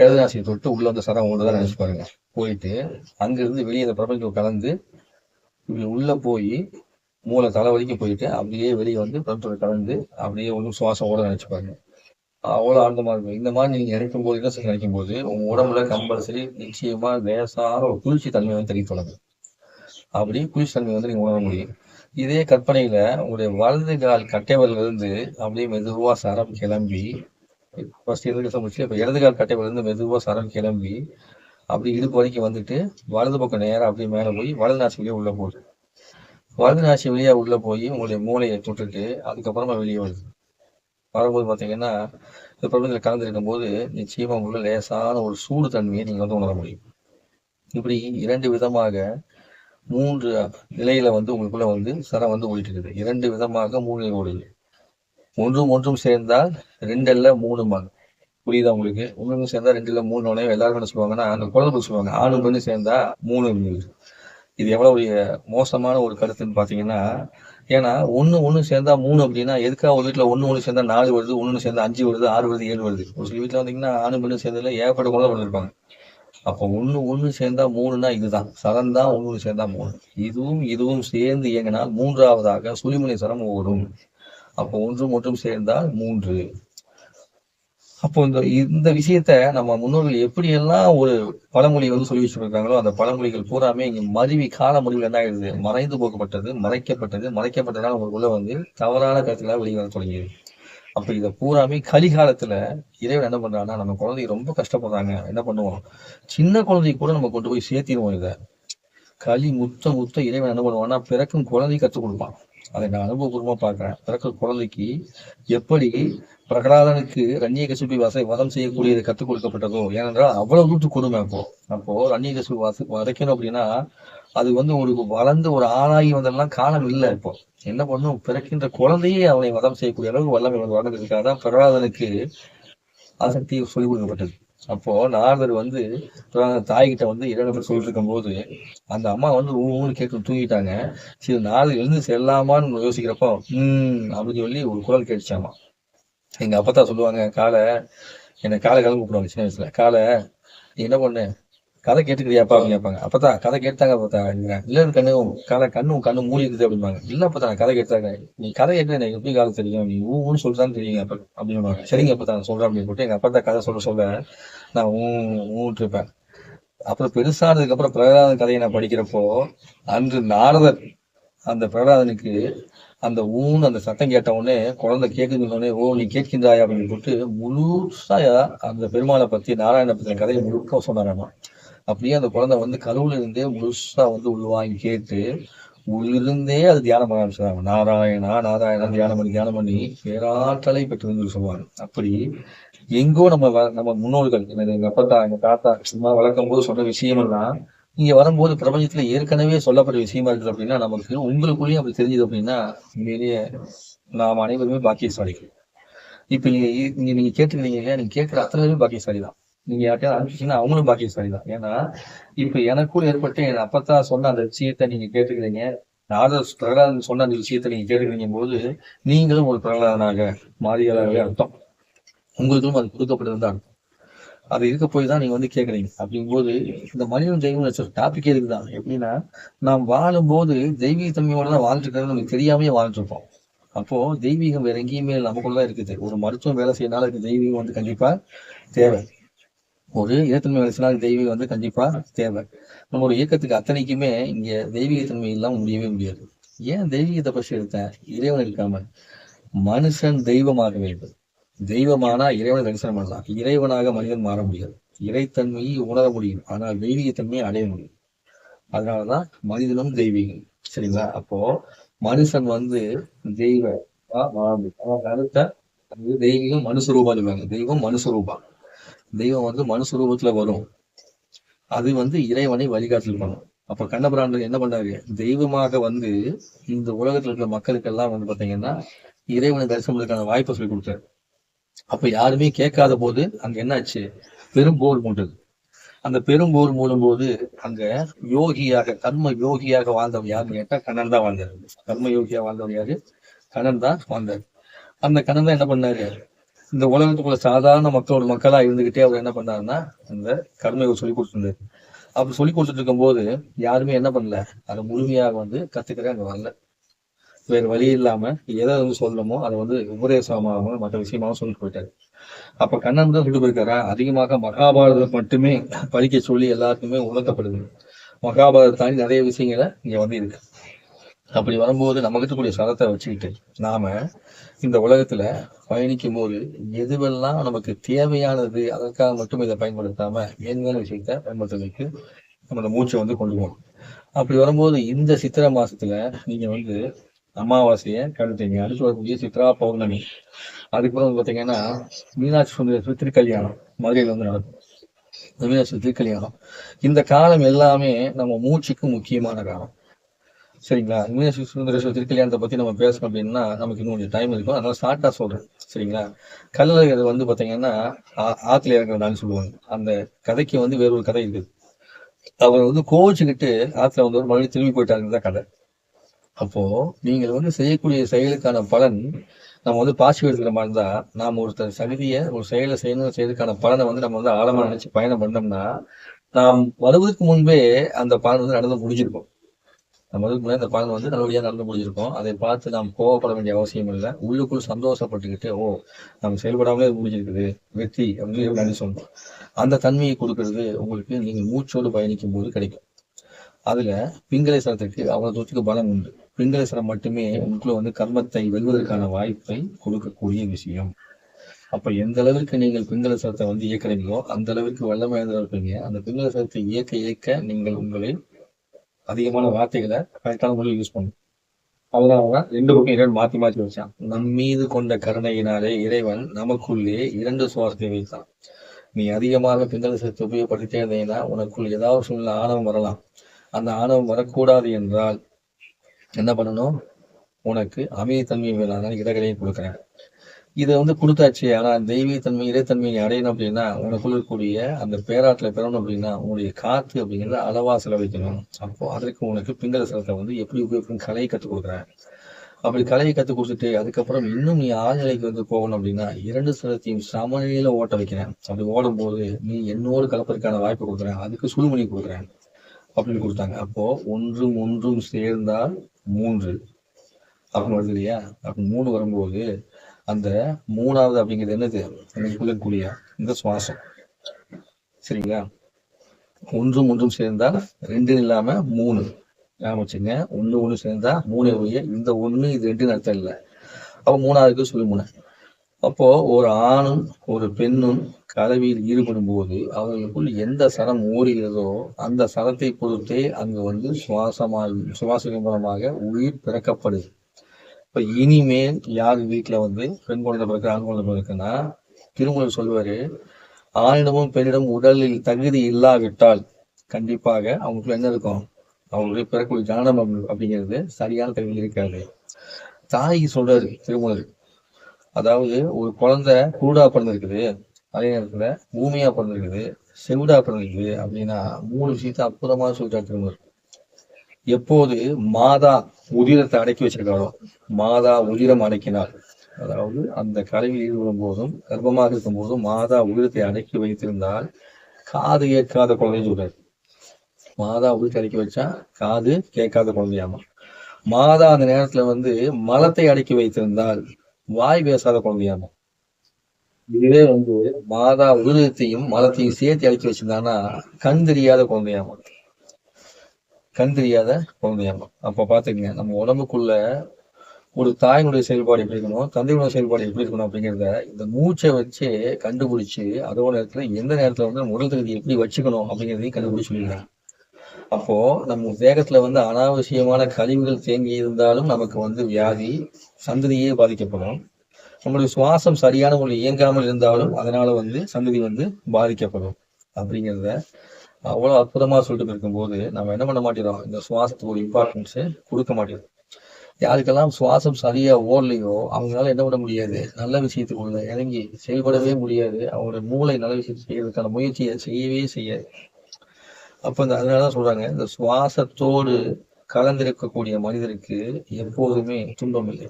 இடது நாசியை தொட்டு உள்ள வந்து சரம் ஓடுதான் நினைச்சு பாருங்க. போயிட்டு அங்கிருந்து வெளியே அந்த பிரபஞ்சம் கலந்து இப்படி உள்ள போய் மூளை தலை வரைக்கும் போயிட்டு அப்படியே வெளியே வந்து பிரபஞ்சம் கலந்து அப்படியே ஒன்றும் சுவாசம் ஓட நினைச்சு பாருங்க. அவ்வளவு ஆனந்தமா இருக்கும். இந்த மாதிரி நீங்க நினைக்கும் போது என்ன நினைக்கும் போது உங்க உடம்புல கம்பல்சரி நிச்சயமா லேசான ஒரு குளிர்ச்சி தன்மை வந்து தெரிய தொடங்கும். அப்படி குளிர்ச்சி தன்மை வந்து நீங்க உணர முடியும். இதே கற்பனையில உங்களுடைய வலது கால் கட்டைவரில இருந்து அப்படியே மெதுவா சரம் கிளம்பி ஃபர்ஸ்ட் இப்ப இடது கால் கட்டைவரில இருந்து மெதுவா சரம் கிளம்பி அப்படி இடுப்பு வரைக்கும் வந்துட்டு வலது பக்கம் நேரம் அப்படியே மேல போய் வலது நாசி வழியா உள்ள போகுது. வலது நாசி வழியா உள்ள போய் உங்களுடைய மூளையை தொட்டுட்டு அதுக்கப்புறமா வெளியே வருது. வரும்போது பாத்தீங்கன்னா இந்த பிரபஞ்சத்துல கலந்துருக்கும் போது நிச்சயமா உள்ள லேசான ஒரு சூடு தன்மையை நீங்க வந்து உணர முடியும். இப்படி 2 விதமாக 3 நிலையில வந்து உங்களுக்குள்ள வந்து சரம் வந்து ஓடிட்டு இருக்குது. 2 விதமாக 3 நிலை ஓடுது. ஒன்றும் சேர்ந்தால் 2 அல்ல 3 புரியுதா உங்களுக்கு? ஒன்று சேர்ந்தா 2 இல்ல 3 எல்லாரும் என்ன சொல்லுவாங்கன்னா அந்த குழந்தை சொல்லுவாங்க 6 பெண்ணு சேர்ந்தா 3. இது எவ்வளவு மோசமான ஒரு கருத்துன்னு பாத்தீங்கன்னா, ஏன்னா ஒண்ணு சேர்ந்தா 3 அப்படின்னா எதுக்காக ஒரு வீட்டுல ஒண்ணு சேர்ந்தா 4 வருது, ஒண்ணு சேர்ந்தா 5 வருது, 6 வருது, 7 வருது. ஒரு சில வீட்டுல வந்தீங்கன்னா 6 பெண்ணு சேர்ந்ததுல ஏகப்பட்ட குழந்தை பண்ணிருப்பாங்க. அப்போ ஒண்ணு சேர்ந்தா 3ன்னா இதுதான் சரம் தான். ஒண்ணு சேர்ந்தா 3. இதுவும் சேர்ந்து இயங்கினால் 3ஆவதாக சுழிமுனை சரம் ஓடும். அப்போ ஒன்றும் சேர்ந்தால் 3. அப்போ இந்த விஷயத்த நம்ம முன்னோர்கள் எப்படியெல்லாம் ஒரு பழமொழி வந்து சொல்லி வச்சிருக்காங்களோ அந்த பழமொழிகள் பூராமே இங்க மருவி கால முடிவில் என்ன ஆயிடுது, மறைந்து போக்கப்பட்டது, மறைக்கப்பட்டதுனால உங்களுக்குள்ள வந்து தவறான கருத்துக்களாக வெளிவர தொடங்கியது. அப்ப இதை பூராமே கலிகாலத்துல இறைவன் என்ன பண்றாங்கன்னா நம்ம குழந்தைங்க ரொம்ப கஷ்டப்படுறாங்க. என்ன பண்ணுவோம், சின்ன குழந்தைக்கு கூட நம்ம கொண்டு போய் சேர்த்திடுவோம். இதை களி முத்த இறைவன் என்ன பண்ணுவான்னா பிறக்கும் குழந்தை கற்றுக் கொடுப்பான். அதை நான் அனுபவபூர்வமா பாக்குறேன். பிறக்கும் குழந்தைக்கு எப்படி பிரகலாதனுக்கு ரண்யகசிபி வதம் செய்யக்கூடியது கற்றுக் கொடுக்கப்பட்டதோ, ஏனென்றால் அவ்வளவு தூட்டு கொடுமை. அப்போ ரண்யகசிபி வதைக்கணும் அப்படின்னா அது வந்து ஒரு வளர்ந்து ஒரு ஆளாகி வந்தெல்லாம் காலம் இல்லை. இப்போ என்ன பண்ணும், பிறக்கின்ற குழந்தையே அவனை வதம் செய்யக்கூடிய அளவுக்கு வல்லமை வளர்ந்ததுக்காக தான் பிரகலாதனுக்கு ஆசக்தி சொல்லிக் கொடுக்கப்பட்டது. அப்போ நாரதர் வந்து தாய்கிட்ட வந்து இறைவனை சொல்லிட்டு இருக்கும் போது அந்த அம்மா வந்து ஊன்னு கேட்டு தூங்கிட்டாங்க. சரி நாரதர் எழுந்து செல்லாமான்னு யோசிக்கிறப்போ அப்படின்னு சொல்லி ஒரு குரல் கேட்டுச்சாமா. எங்க அப்பத்தா சொல்லுவாங்க, என்னை காலை கூப்பிடுவாங்க சின்ன வயசுல. என்ன பண்ணு, கதை கேட்டுக்கிறியாப்பா அப்படின்னு கேட்பாங்க. அப்பத்தா கதை கேட்டாங்க அப்பத்தா. இல்ல கண்ணு மூடி இருக்குது அப்படிம்பாங்க. இல்ல அப்பத்தா கதை கேட்டாங்க. நீ கதை கேட்டு எனக்கு எப்படி காலம் தெரியும், நீ ஊன்னு சொல்லிட்டான்னு தெரியுங்க அப்ப அப்படின்னு. சரிங்க அப்பத்தா நான் சொல்றேன் அப்படின்னு போட்டு எங்க அப்பத்தா கதை சொல்ல நான் ஊன்ட்டு இருப்பேன். அப்புறம் பெருசானதுக்கு அப்புறம் பிரகலாதன் கதையை நான் படிக்கிறப்போ அன்று நாரதர் அந்த பிரகலாதனுக்கு அந்த ஊன்னு அந்த சத்தம் கேட்ட உடனே குழந்தை கேட்குதுன்னு உடனே ஓ நீ கேட்கின்றாயா அப்படின்னு போட்டு முழுசா அந்த பெருமாளை பத்தி நாராயண பத்தின கதையை முழுக்க சொன்னாராமா. அப்படியே அந்த குழந்தை வந்து கருவுல இருந்தே முழுசா வந்து உள்வாங்கி கேட்டு உள்ளிருந்தே அது தியானம் பண்ண ஆரம்பிச்சாங்க. நாராயணா நாராயணா தியானம் பண்ணி பேராற்றலை பெற்று சொல்லுவாங்க. அப்படி எங்கோ நம்ம முன்னோர்கள் எங்க அப்பத்தா எங்க தாத்தா சும்மா வளர்க்கும் போது சொன்ன விஷயமெல்லாம் இங்க வரும்போது பிரபஞ்சத்துல ஏற்கனவே சொல்லப்பட்ட விஷயமா இருக்குது அப்படின்னா நமக்கு உங்களுக்குள்ளேயும் அப்படி தெரிஞ்சது அப்படின்னா உண்மையிலேயே நாம் அனைவருமே பாக்கியசாலிகள். இப்ப நீங்க கேட்டுக்கிறீங்க, நீங்க கேட்கிற அத்தனை பேரும் பாக்கியசாலி தான். நீங்க யார்ட்டையாவது அனுப்பிச்சீங்கன்னா அவங்களும் பாக்கியசாலி தான். ஏன்னா இப்ப எனக்குள்ள ஏற்பட்டு என் அப்பத்தா சொன்ன அந்த விஷயத்த நீங்க கேட்டுக்கிறீங்க, பிரகலாதன் சொன்ன அந்த விஷயத்த நீங்க கேட்டுக்கிறீங்க போது நீங்களும் ஒரு பிரகலாதனாக மாறியலாகவே அர்த்தம். உங்களுக்கும் அது கொடுக்கப்பட்டது தான் அர்த்தம். அது இருக்க போய் தான் நீங்க வந்து கேட்குறீங்க. அப்படிங்கும்போது இந்த மனிதன் தெய்வம் டாபிக் இருக்குதான். எப்படின்னா நாம் வாழும்போது தெய்வீக தன்மையோட தான் வாழ்ந்துருக்கிறது நமக்கு தெரியாமையே வாழ்ந்துருப்போம். அப்போ தெய்வீகம் வேற எங்கேயுமே நமக்குள்ளதான் இருக்குது. ஒரு மருத்துவம் வேலை செய்யறதுனால அதுக்கு தெய்வீகம் வந்து கண்டிப்பா தேவை. ஒரு இயக்கத்தன்மை வேலை செய்யறதுனால தெய்வீகம் வந்து கண்டிப்பா தேவை. நம்மளோட இயக்கத்துக்கு அத்தனைக்குமே இங்க தெய்வீகத்தன்மை இல்லாம முடியவே முடியாது. ஏன் தெய்வீகத்தை பற்றி எடுத்தேன்? இறைவன் இருக்காம மனுஷன் தெய்வமாக வேண்டும். தெய்வமானா இறைவனை தரிசனம் பண்ணலாம். இறைவனாக மனிதன் மாற முடியாது. இறைத்தன்மையை உணர முடியும், ஆனால் தெய்வீகத்தன்மையை அடைய முடியும். அதனாலதான் மனிதனும் தெய்வீகம். சரிங்களா? அப்போ மனுஷன் வந்து தெய்வ அடுத்த தெய்வீகம் மனுஸ்வரூபா சொல்லுவாங்க. தெய்வம் மனுஸ்வரூபா. தெய்வம் வந்து மனுஸ்வரூபத்துல வரும். அது வந்து இறைவனை வழிகாட்டல் பண்ணும். அப்ப கண்ணபிரான் என்ன பண்ணாரு? தெய்வமாக வந்து இந்த உலகத்துல இருக்கிற மக்களுக்கெல்லாம் வந்து பாத்தீங்கன்னா இறைவனை தரிசனத்துக்கான வாய்ப்பை சொல்லி கொடுத்தாரு. அப்ப யாருமே கேட்காத போது அங்க என்னாச்சு? பெரும்போர் மூண்டது. அந்த பெரும்போர் மூடும் போது அங்க யோகியாக கர்ம யோகியாக வாழ்ந்தவர் யாருன்னு கேட்டா கண்ணன் தான் வாழ்ந்தார். கர்ம யோகியா வாழ்ந்தவர் யாரு? கண்ணன் தான் வாழ்ந்தார். அந்த கண்ணன் தான் என்ன பண்ணாரு? இந்த உலகத்துக்குள்ள சாதாரண மக்களோட மக்களா இருந்துகிட்டே அவர் என்ன பண்ணாருன்னா அந்த கர்மயோகம் சொல்லி கொடுத்துருந்தாரு. அப்படி சொல்லி கொடுத்துட்டு இருக்கும் போது யாருமே என்ன பண்ணல, அதை முழுமையாக வந்து கத்துக்கிற அங்க வரல. வேறு வழி இல்லாம எதை வந்து சொல்லணுமோ அதை வந்து உபதேசமாகவும் மற்ற விஷயமாகவும் சொல்லிட்டு போயிட்டாரு. அப்ப கண்ணன் தான் சொல்லிட்டு போயிருக்காரா? அதிகமாக மகாபாரதம் மட்டுமே படிக்க சொல்லி எல்லாருக்குமே உணர்த்தப்படுது. மகாபாரதம் தாண்டி நிறைய விஷயங்களை இங்க வந்து இருக்கு. அப்படி வரும்போது நம்ம கிட்டக்கூடிய சரத்தை வச்சுக்கிட்டு நாம இந்த உலகத்துல பயணிக்கும் போது எதுவெல்லாம் நமக்கு தேவையானது அதற்காக மட்டும் இதை பயன்படுத்தாம மேன்மையான விஷயத்த பயன்படுத்துறதுக்கு நம்ம மூச்சை வந்து கொண்டு போகணும். அப்படி வரும்போது இந்த சித்திரை மாசத்துல நீங்க வந்து அமாவாசையை கழித்தீங்க. அடுத்து வரக்கூடிய சித்ரா பௌர்ணமி. அதுக்கப்புறம் வந்து பாத்தீங்கன்னா மீனாட்சி சுந்தர திருக்கல்யாணம் மதுரையில வந்து நடக்கும். மீனாட்சி திருக்கல்யாணம். இந்த காலம் எல்லாமே நம்ம மூச்சுக்கு முக்கியமான காலம். சரிங்களா? மீனாட்சி சுந்தரேஸ்வரர் திருக்கல்யாணத்தை பத்தி நம்ம பேசணும் அப்படின்னா நமக்கு இன்னும் கொஞ்சம் டைம் இருக்கும். அதனால ஷார்ட்டா சொல்றேன். சரிங்களா? கல்லழகர் வந்து பாத்தீங்கன்னா ஆத்துல இறங்குறதான்னு சொல்லுவாங்க. அந்த கதைக்கு வந்து வேற ஒரு கதை இருக்குது. அவர் வந்து கோவிச்சுக்கிட்டு ஆத்துல வந்து ஒரு மறுபடியும் திரும்பி போயிட்டாருன்னு கதை. அப்போ நீங்கள் வந்து செய்யக்கூடிய செயலுக்கான பலன் நம்ம வந்து பாசிட்டிவ் எடுக்கிற மாதிரி இருந்தா நாம ஒருத்தர் சகதியை ஒரு செயலை செய்யறதுக்கான பலனை வந்து நம்ம வந்து ஆழமா நினைச்சு பயணம் பண்ணோம்னா நாம் வருவதற்கு முன்பே அந்த பலன் வந்து நடந்து முடிஞ்சிருக்கும். நம்ம வருவதற்கு முன்னாடி அந்த பலன் வந்து நல்லபடியா நடந்து முடிஞ்சிருக்கும். அதை பார்த்து நாம் கோவப்பட வேண்டிய அவசியம் இல்லை. உள்ளுக்குள் சந்தோஷப்பட்டுக்கிட்டு ஓ நம்ம செயல்படாமலே முடிஞ்சிருக்குது வெற்றி அப்படின்னு நன்றி சொல்லணும். அந்த தன்மையை கொடுக்கறது உங்களுக்கு நீங்க மூச்சோடு பயணிக்கும் போது கிடைக்கும். அதுல பிங்களேஸ்வரத்துக்கு அவ்வளவு தூரத்துக்கு பலம் உண்டு. பிங்களேஸ்வரம் மட்டுமே உங்களுக்குள்ள வந்து கர்மத்தை வெல்வதற்கான வாய்ப்பை கொடுக்கக்கூடிய விஷயம். அப்ப எந்த அளவிற்கு நீங்கள் பிங்களேஸ்வரத்தை வந்து இயக்குறீங்களோ அந்த அளவிற்கு வல்லமையாக இருப்பீங்க. அந்த பிங்களேஸ்வரத்தை இயக்க நீங்கள் உங்களை அதிகமான வார்த்தைகளை கரெக்டான முறையில் யூஸ் பண்ணும். அதனாலதான் ரெண்டு பக்கம் இறைவன் மாத்தி வச்சான். நம் மீது கொண்ட கருணையினாலே இறைவன் நமக்குள்ளே 2 சுவாசத்தை வைத்தான். நீ அதிகமாக பிங்களேஸ்வரத்தை உபயோகப்படுத்திட்டே இருந்தீங்கன்னா உனக்குள் ஏதாவது சூழ்நிலை ஆணவம் வரலாம். அந்த ஆணவம் வரக்கூடாது என்றால் என்ன பண்ணணும்? உனக்கு அமைதித்தன்மை வேணாலும் இடங்களையும் கொடுக்குறேன். இதை வந்து கொடுத்தாச்சு. ஆனா தெய்வீகத்தன்மை இறைத்தன்மையை அடையணும் அப்படின்னா உனக்குள்ள இருக்கக்கூடிய அந்த பேராட்டில் பெறணும் அப்படின்னா உன்னுடைய காத்து அப்படிங்கிறத அளவா செலவழிக்கணும். அப்போ அதற்கு உனக்கு பிங்களேஸ்வரத்தை வந்து எப்படி உபயோகிக்கணும் கலையை கற்றுக் கொடுக்குறேன். அப்படி கலையை கற்றுக் கொடுத்துட்டு அதுக்கப்புறம் இன்னும் நீ ஆழ்நிலைக்கு வந்து போகணும் அப்படின்னா 2 ஸ்வரத்தையும் சமநிலையில ஓட்ட வைக்கிறேன். அப்படி ஓடும் போது நீ என்னோடு கலப்பதற்கான வாய்ப்பு கொடுக்குறேன். அதுக்கு சுடுமணி கொடுக்குறேன் அப்படின்னு கொடுத்தாங்க. அப்போ ஒன்றும் ஒன்றும் சேர்ந்தால் 3 அப்படின்னு வருது இல்லையா? அப்படி 3 வரும்போது அந்த 3வது அப்படிங்கிறது என்னது? இருக்கக்கூடிய இந்த சுவாசம். சரிங்களா? ஒன்றும் ஒன்றும் சேர்ந்தால் 2 இல்லாம 3. ஆரம்பிச்சுங்க. ஒண்ணு ஒண்ணு சேர்ந்தா 3 ஒழிய இந்த 1 இது 2 அர்த்தம் இல்லை. அப்ப 3வதுக்கு சுழுமுனை. அப்போ ஒரு ஆணும் ஒரு பெண்ணும் கலவியில் ஈடுபடும் போது அவர்களுக்குள் எந்த சரம் ஓடுகிறதோ அந்த சரத்தை பொறுத்தே அங்கு வந்து சுவாசம் மூலமாக உயிர் பிறக்கப்படுது. இப்ப இனிமேல் யார் வீட்டுல வந்து பெண் குழந்தை பிறகு ஆண் குழந்தை பிறக்குன்னா திருமூலர் சொல்லுவாரு, ஆணிடமும் பெண்ணிடம் உடலில் தகுதி இல்லாவிட்டால் கண்டிப்பாக அவங்களுக்குள்ள என்ன இருக்கும், அவங்களுடைய பிறக்கூடிய ஜனனம் அப்படிங்கிறது சரியான தகுதி இருக்காது. தாய்க்கு சொல்றாரு திருமூலர், அதாவது ஒரு குழந்தை கூடா பிறந்திருக்குது, அதே நேரத்துல பூமியா பிறந்திருக்குது, செவிடா பிறந்திருக்குது அப்படின்னா 3 விஷயத்த அற்புதமா சொல்லிட்டாரு திருமூலர். எப்போது மாதா உதிரத்தை அடக்கி வச்சிருக்காரோ, மாதா உதிரம் அடக்கினார், அதாவது அந்த கலவியில் ஈடுபடும் போதும் கர்ப்பமாக இருக்கும் போதும் மாதா உதிரத்தை அடக்கி வைத்திருந்தால் காது கேட்காத குழந்தைன்னு சொல்றாரு. மாதா உதிரத்தை அடக்கி வச்சா காது கேட்காத குழந்தையாமா. மாதா அந்த நேரத்துல வந்து மலத்தை அடக்கி வைத்திருந்தால் வாய் பேசாத குழந்தையாமா. இதுவே வந்து மாதா உதிரத்தையும் மலத்தையும் சேர்த்து அடக்கி வச்சிருந்தான்னா கண் தெரியாத குழந்தையாமா. கண் தெரியாத குழந்தையாமா. அப்ப பாத்துக்கங்க, நம்ம உடம்புக்குள்ள ஒரு தாயினுடைய செயல்பாடு எப்படி இருக்கணும், தந்தையுடைய செயல்பாடு எப்படி இருக்கணும் அப்படிங்கிறத இந்த மூச்சை வச்சு கண்டுபிடிச்சு அதோட நேரத்துல எந்த நேரத்துல வந்து நம்ம உடல் தகுதி எப்படி வச்சுக்கணும் அப்படிங்கிறதையும் கண்டுபிடிச்சு சொல்லிடுறாங்க. அப்போ நம்ம தேகத்துல வந்து அனாவசியமான கழிவுகள் தேங்கி இருந்தாலும் நமக்கு வந்து வியாதி, சந்ததியே பாதிக்கப்படும். நம்மளுடைய சுவாசம் சரியான முறையில் இயங்காமல் இருந்தாலும் அதனால வந்து சந்ததி வந்து பாதிக்கப்படும் அப்படிங்கிறத அவ்வளவு அற்புதமா சொல்லிட்டு இருக்கும்போது நம்ம என்ன பண்ண மாட்டோம், இந்த சுவாசத்துக்கு ஒரு இம்பார்ட்டன்ஸ் கொடுக்க மாட்டோம். யாருக்கெல்லாம் சுவாசம் சரியா ஓடலையோ அவங்களால என்ன பண்ண முடியாது, நல்ல விஷயத்துக்குள்ள இறங்கி செயல்படவே முடியாது. அவங்களோட மூளை நல்ல விஷயத்தை செய்யறதுக்கான முயற்சியை செய்யவே செய்யாது. அப்ப அதனாலதான் சொல்றாங்க, இந்த சுவாசத்தோடு கலந்திருக்கக்கூடிய மனிதருக்கு எப்போதுமே துன்பம் இல்லை.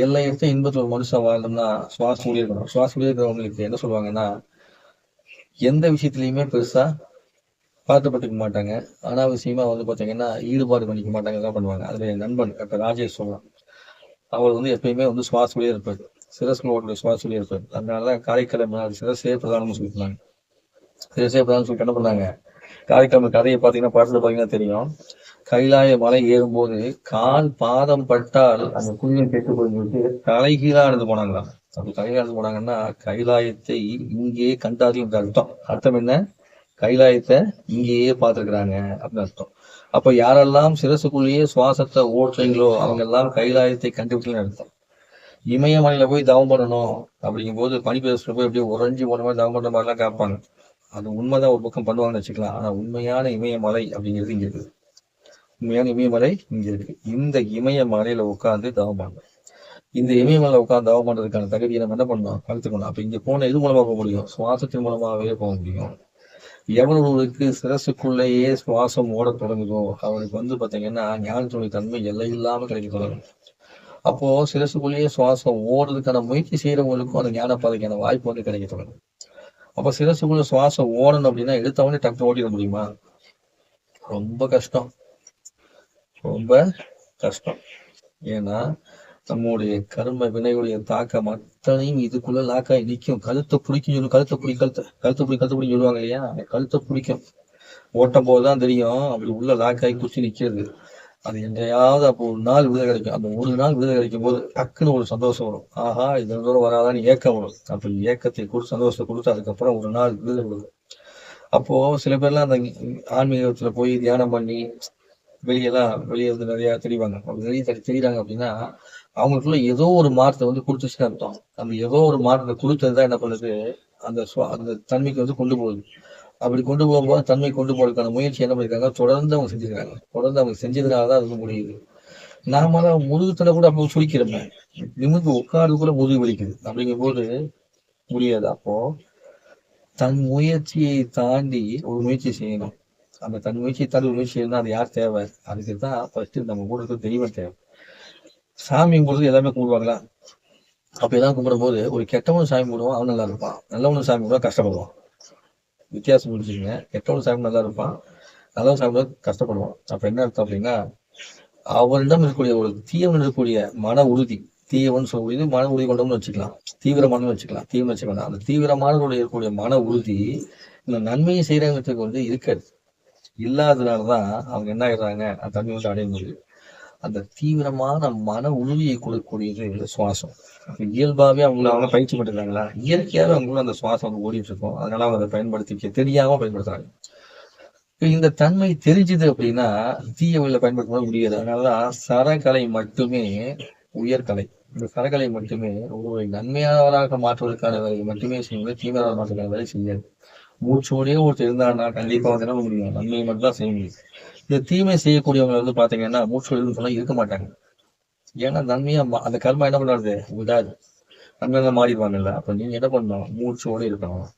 எல்லையற்ற இன்பத்தில் ஒரு மனுஷன் வாழணும்னா சுவாசம் கூடிய இருக்கணும். சுவாசம் கூடிய இருக்கிறவங்களுக்கு என்ன சொல்லுவாங்கன்னா, எந்த விஷயத்திலயுமே பெருசா பாட்டுப்பட்டுக்க மாட்டாங்க, அனாவசியமா வந்து பாத்தீங்கன்னா ஈடுபாடு பண்ணிக்க மாட்டாங்க, தான் பண்ணுவாங்க. அதுல என் நண்பன் டாக்டர் ராஜேஷ் சொல்லலாம், அவர் வந்து எப்பயுமே வந்து சுவாசத்திலே இருப்பார், சிரஸ்ல ஓட்டுடைய சுவாசத்திலே இருப்பார். அதனாலதான் காரைக்கிழமை சிரசே பிரதானம்னு சொல்லியிருந்தாங்க. சிரசே பிரதானம் சொல்லிட்டு என்ன பண்ணாங்க, காரைக்கிழமை கதையை பாத்தீங்கன்னா படத்துல பாத்தீங்கன்னா தெரியும், கைலாய மலை ஏறும்போது கால் பாதம் பட்டால் அந்த புண்ணியம் கெட்டு போயிட்டு தலைகீழா நடந்து போனாங்களாம். அப்படி தலைகீழா நடந்து போனாங்கன்னா கைலாயத்தை இங்கே கண்டார்கள் அர்த்தம். அர்த்தம் என்ன, கைலாயத்தை இங்கேயே பார்த்துருக்குறாங்க அப்படின்னு அர்த்தம். அப்ப யாரெல்லாம் சிரசுக்குள்ளேயே சுவாசத்தை ஓட்டுறீங்களோ அவங்க எல்லாம் கைலாயத்தை கண்டுபிடிக்கலன்னு அர்த்தம். இமயமலையில போய் தவம் பண்ணணும் அப்படிங்கும் போது பனிப்பிரதேசத்துல போய் அப்படியே உறைஞ்சி போன மாதிரி தவம் பண்ற மாதிரிலாம் கேட்பாங்க. அது உண்மைதான், ஒரு பக்கம் பண்ணுவாங்கன்னு வச்சுக்கலாம். ஆனா உண்மையான இமயமலை அப்படிங்கிறது இங்க இருக்குது. உண்மையான இமயமலை இங்க இருக்கு. இந்த இமயமலையில உட்காந்து தவம் பண்ணணும். இந்த இமயமலை உட்காந்து தவம் பண்றதுக்கான தகுதியை நம்ம என்ன பண்ணணும், வளர்த்துக்கணும். அப்ப இங்க போன இது மூலமா போக முடியும், சுவாசத்தின் மூலமாவே போக முடியும். எவனுக்கு சிரசுக்குள்ளேயே சுவாசம் ஓட தொடங்குதோ அவனுக்கு வந்து பாத்தீங்கன்னா ஞானத்துடைய தன்மை எல்லை இல்லாம கிடைக்க தொடங்கும். அப்போ சிரசுக்குள்ளேயே சுவாசம் ஓடுறதுக்கான முயற்சி செய்யறவங்களுக்கும் அந்த ஞான பாதைக்கான வாய்ப்பு வந்து கிடைக்க தொடங்கும். அப்ப சிரசுக்குள்ள சுவாசம் ஓடணும் அப்படின்னா எடுத்தவொடனே டக்கு ஓட்டிட முடியுமா, ரொம்ப கஷ்டம், ரொம்ப கஷ்டம். ஏன்னா நம்முடைய கர்ம வினையுடைய தாக்கம் அத்தனையும் இதுக்குள்ள லாக்காய் நிற்கும். கழுத்தை பிடிக்கும் சொல்லும், கழுத்தை பிடி சொல்லுவாங்க இல்லையா, கழுத்தை பிடிக்கும். ஓட்டும் போதுதான் தெரியும் அப்படி உள்ள லாக்காய் குச்சி நிக்கிறது. அது எங்கேயாவது அப்போ ஒரு நாள் விடுதலை கிடைக்கும். அந்த ஒரு நாள் விடுதலை கிடைக்கும் போது டக்குன்னு ஒரு சந்தோஷம் வரும். ஆஹா இது தூரம் வராதான்னு ஏக்கம் வரும். அப்ப ஏக்கத்தை கொடுத்து சந்தோஷத்தை கொடுத்து அதுக்கப்புறம் ஒரு நாள் விடுதலை விடுது. அப்போ சில பேர்லாம் அந்த ஆன்மீகத்துல போய் தியானம் பண்ணி வெளியே வந்து நிறைய தெரிவாங்க. நிறைய தெரியுறாங்க அப்படின்னா அவங்களுக்குள்ள ஏதோ ஒரு மாற்றத்தை வந்து கொடுத்துச்சுன்னு அர்த்தம். அந்த ஏதோ ஒரு மாற்றத்தை கொடுத்ததுதான் என்ன பண்ணுது, அந்த தன்மைக்கு வந்து கொண்டு போகுது. அப்படி கொண்டு போகும்போது தன்மை கொண்டு போறதுக்கான முயற்சி என்ன பண்ணிருக்காங்க, தொடர்ந்து அவங்க செஞ்சிருக்காங்க. தொடர்ந்து அவங்க செஞ்சதுனாலதான் அது முடியுது. நாமெல்லாம் முதுகுத்தலை கூட அப்போ சுழிக்கிறோமே, நிமிர்ந்து உட்கார்ந்து கூட முதுகு வலிக்குது. அப்படிங்கும் போது முடியாது. அப்போ தன் முயற்சியை தாண்டி ஒரு முயற்சி செய்யணும். அந்த தன் முயற்சியை தாண்டி ஒரு முயற்சி செய்யணும். அது யார் தேவை, அதுக்கு தான் ஃபர்ஸ்ட் நம்ம கூட இருக்க தெய்வம் தேவை. சாமி கும்பிடுறது எல்லாமே கும்பிடுவாங்களா, அப்ப எல்லாம் கும்பிடும் போது ஒரு கெட்டவனும் சாமி கும்பிடுவான், அவன் நல்லா இருப்பான். நல்லவனும் சாமி கும்பிடுவான், கஷ்டப்படுவான். வித்தியாசம் முடிச்சுங்க, கெட்டவனும் சாமி நல்லா இருப்பான், நல்லவன் சாமி கஷ்டப்படுவான். அப்ப என்ன அர்த்தம் அப்படின்னா அவரிடம் இருக்கக்கூடிய ஒரு தீவன் இருக்கக்கூடிய மன உறுதி, தீவன் சொல்லக்கூடியது மன உறுதி கொண்டோம்னு வச்சுக்கலாம், தீவிரமானு வச்சுக்கலாம், தீவன் வச்சுக்கலாம். அந்த தீவிரமான இருக்கக்கூடிய மன உறுதி இந்த நன்மையை செய்யறவங்களுக்கு வந்து இருக்காது. இல்லாததுனாலதான் அவங்க என்ன ஆயிடுறாங்க, அந்த தன்மை வந்து அடைய முடியும். அந்த தீவிரமான மன உறுதியை கொடுக்கக்கூடியது சுவாசம். இயல்பாவே அவங்க பயிற்சி பண்ணிருக்காங்களா, இயற்கையாவே அவங்களும் அந்த சுவாசம் வந்து ஓடிட்டு இருக்கும். அதனால அவங்க அதை பயன்படுத்திக்க தெரியாம பயன்படுத்துறாங்க. இந்த தன்மை தெரிஞ்சுது அப்படின்னா தீய வழியில பயன்படுத்த முடியாது. அதனாலதான் சரக்கலை மட்டுமே உயர்கலை. இந்த சரக்கலை மட்டுமே ஒரு நன்மையாளராக மாற்றுவதற்கான வேலையை மட்டுமே செய்யும்போது தீவிரவாத மாற்றுவதற்கான வேலை செய்யாது. மூச்சோடய ஒருத்தர் இருந்தாருன்னா கண்டிப்பா வந்து என்ன முடியும், நன்மையை மட்டும் தான் செய்ய முடியும். இந்த தீமை செய்யக்கூடியவங்க வந்து பாத்தீங்கன்னா மூச்சோடு சொன்னா இருக்க மாட்டாங்க. ஏன்னா நன்மையா அந்த கர்மா என்ன பண்ணாது, விடாது. நன்மையா மாறிடுவாங்கல்ல. அப்ப நீங்க என்ன பண்ணணும், மூச்சோட இருக்கணும்.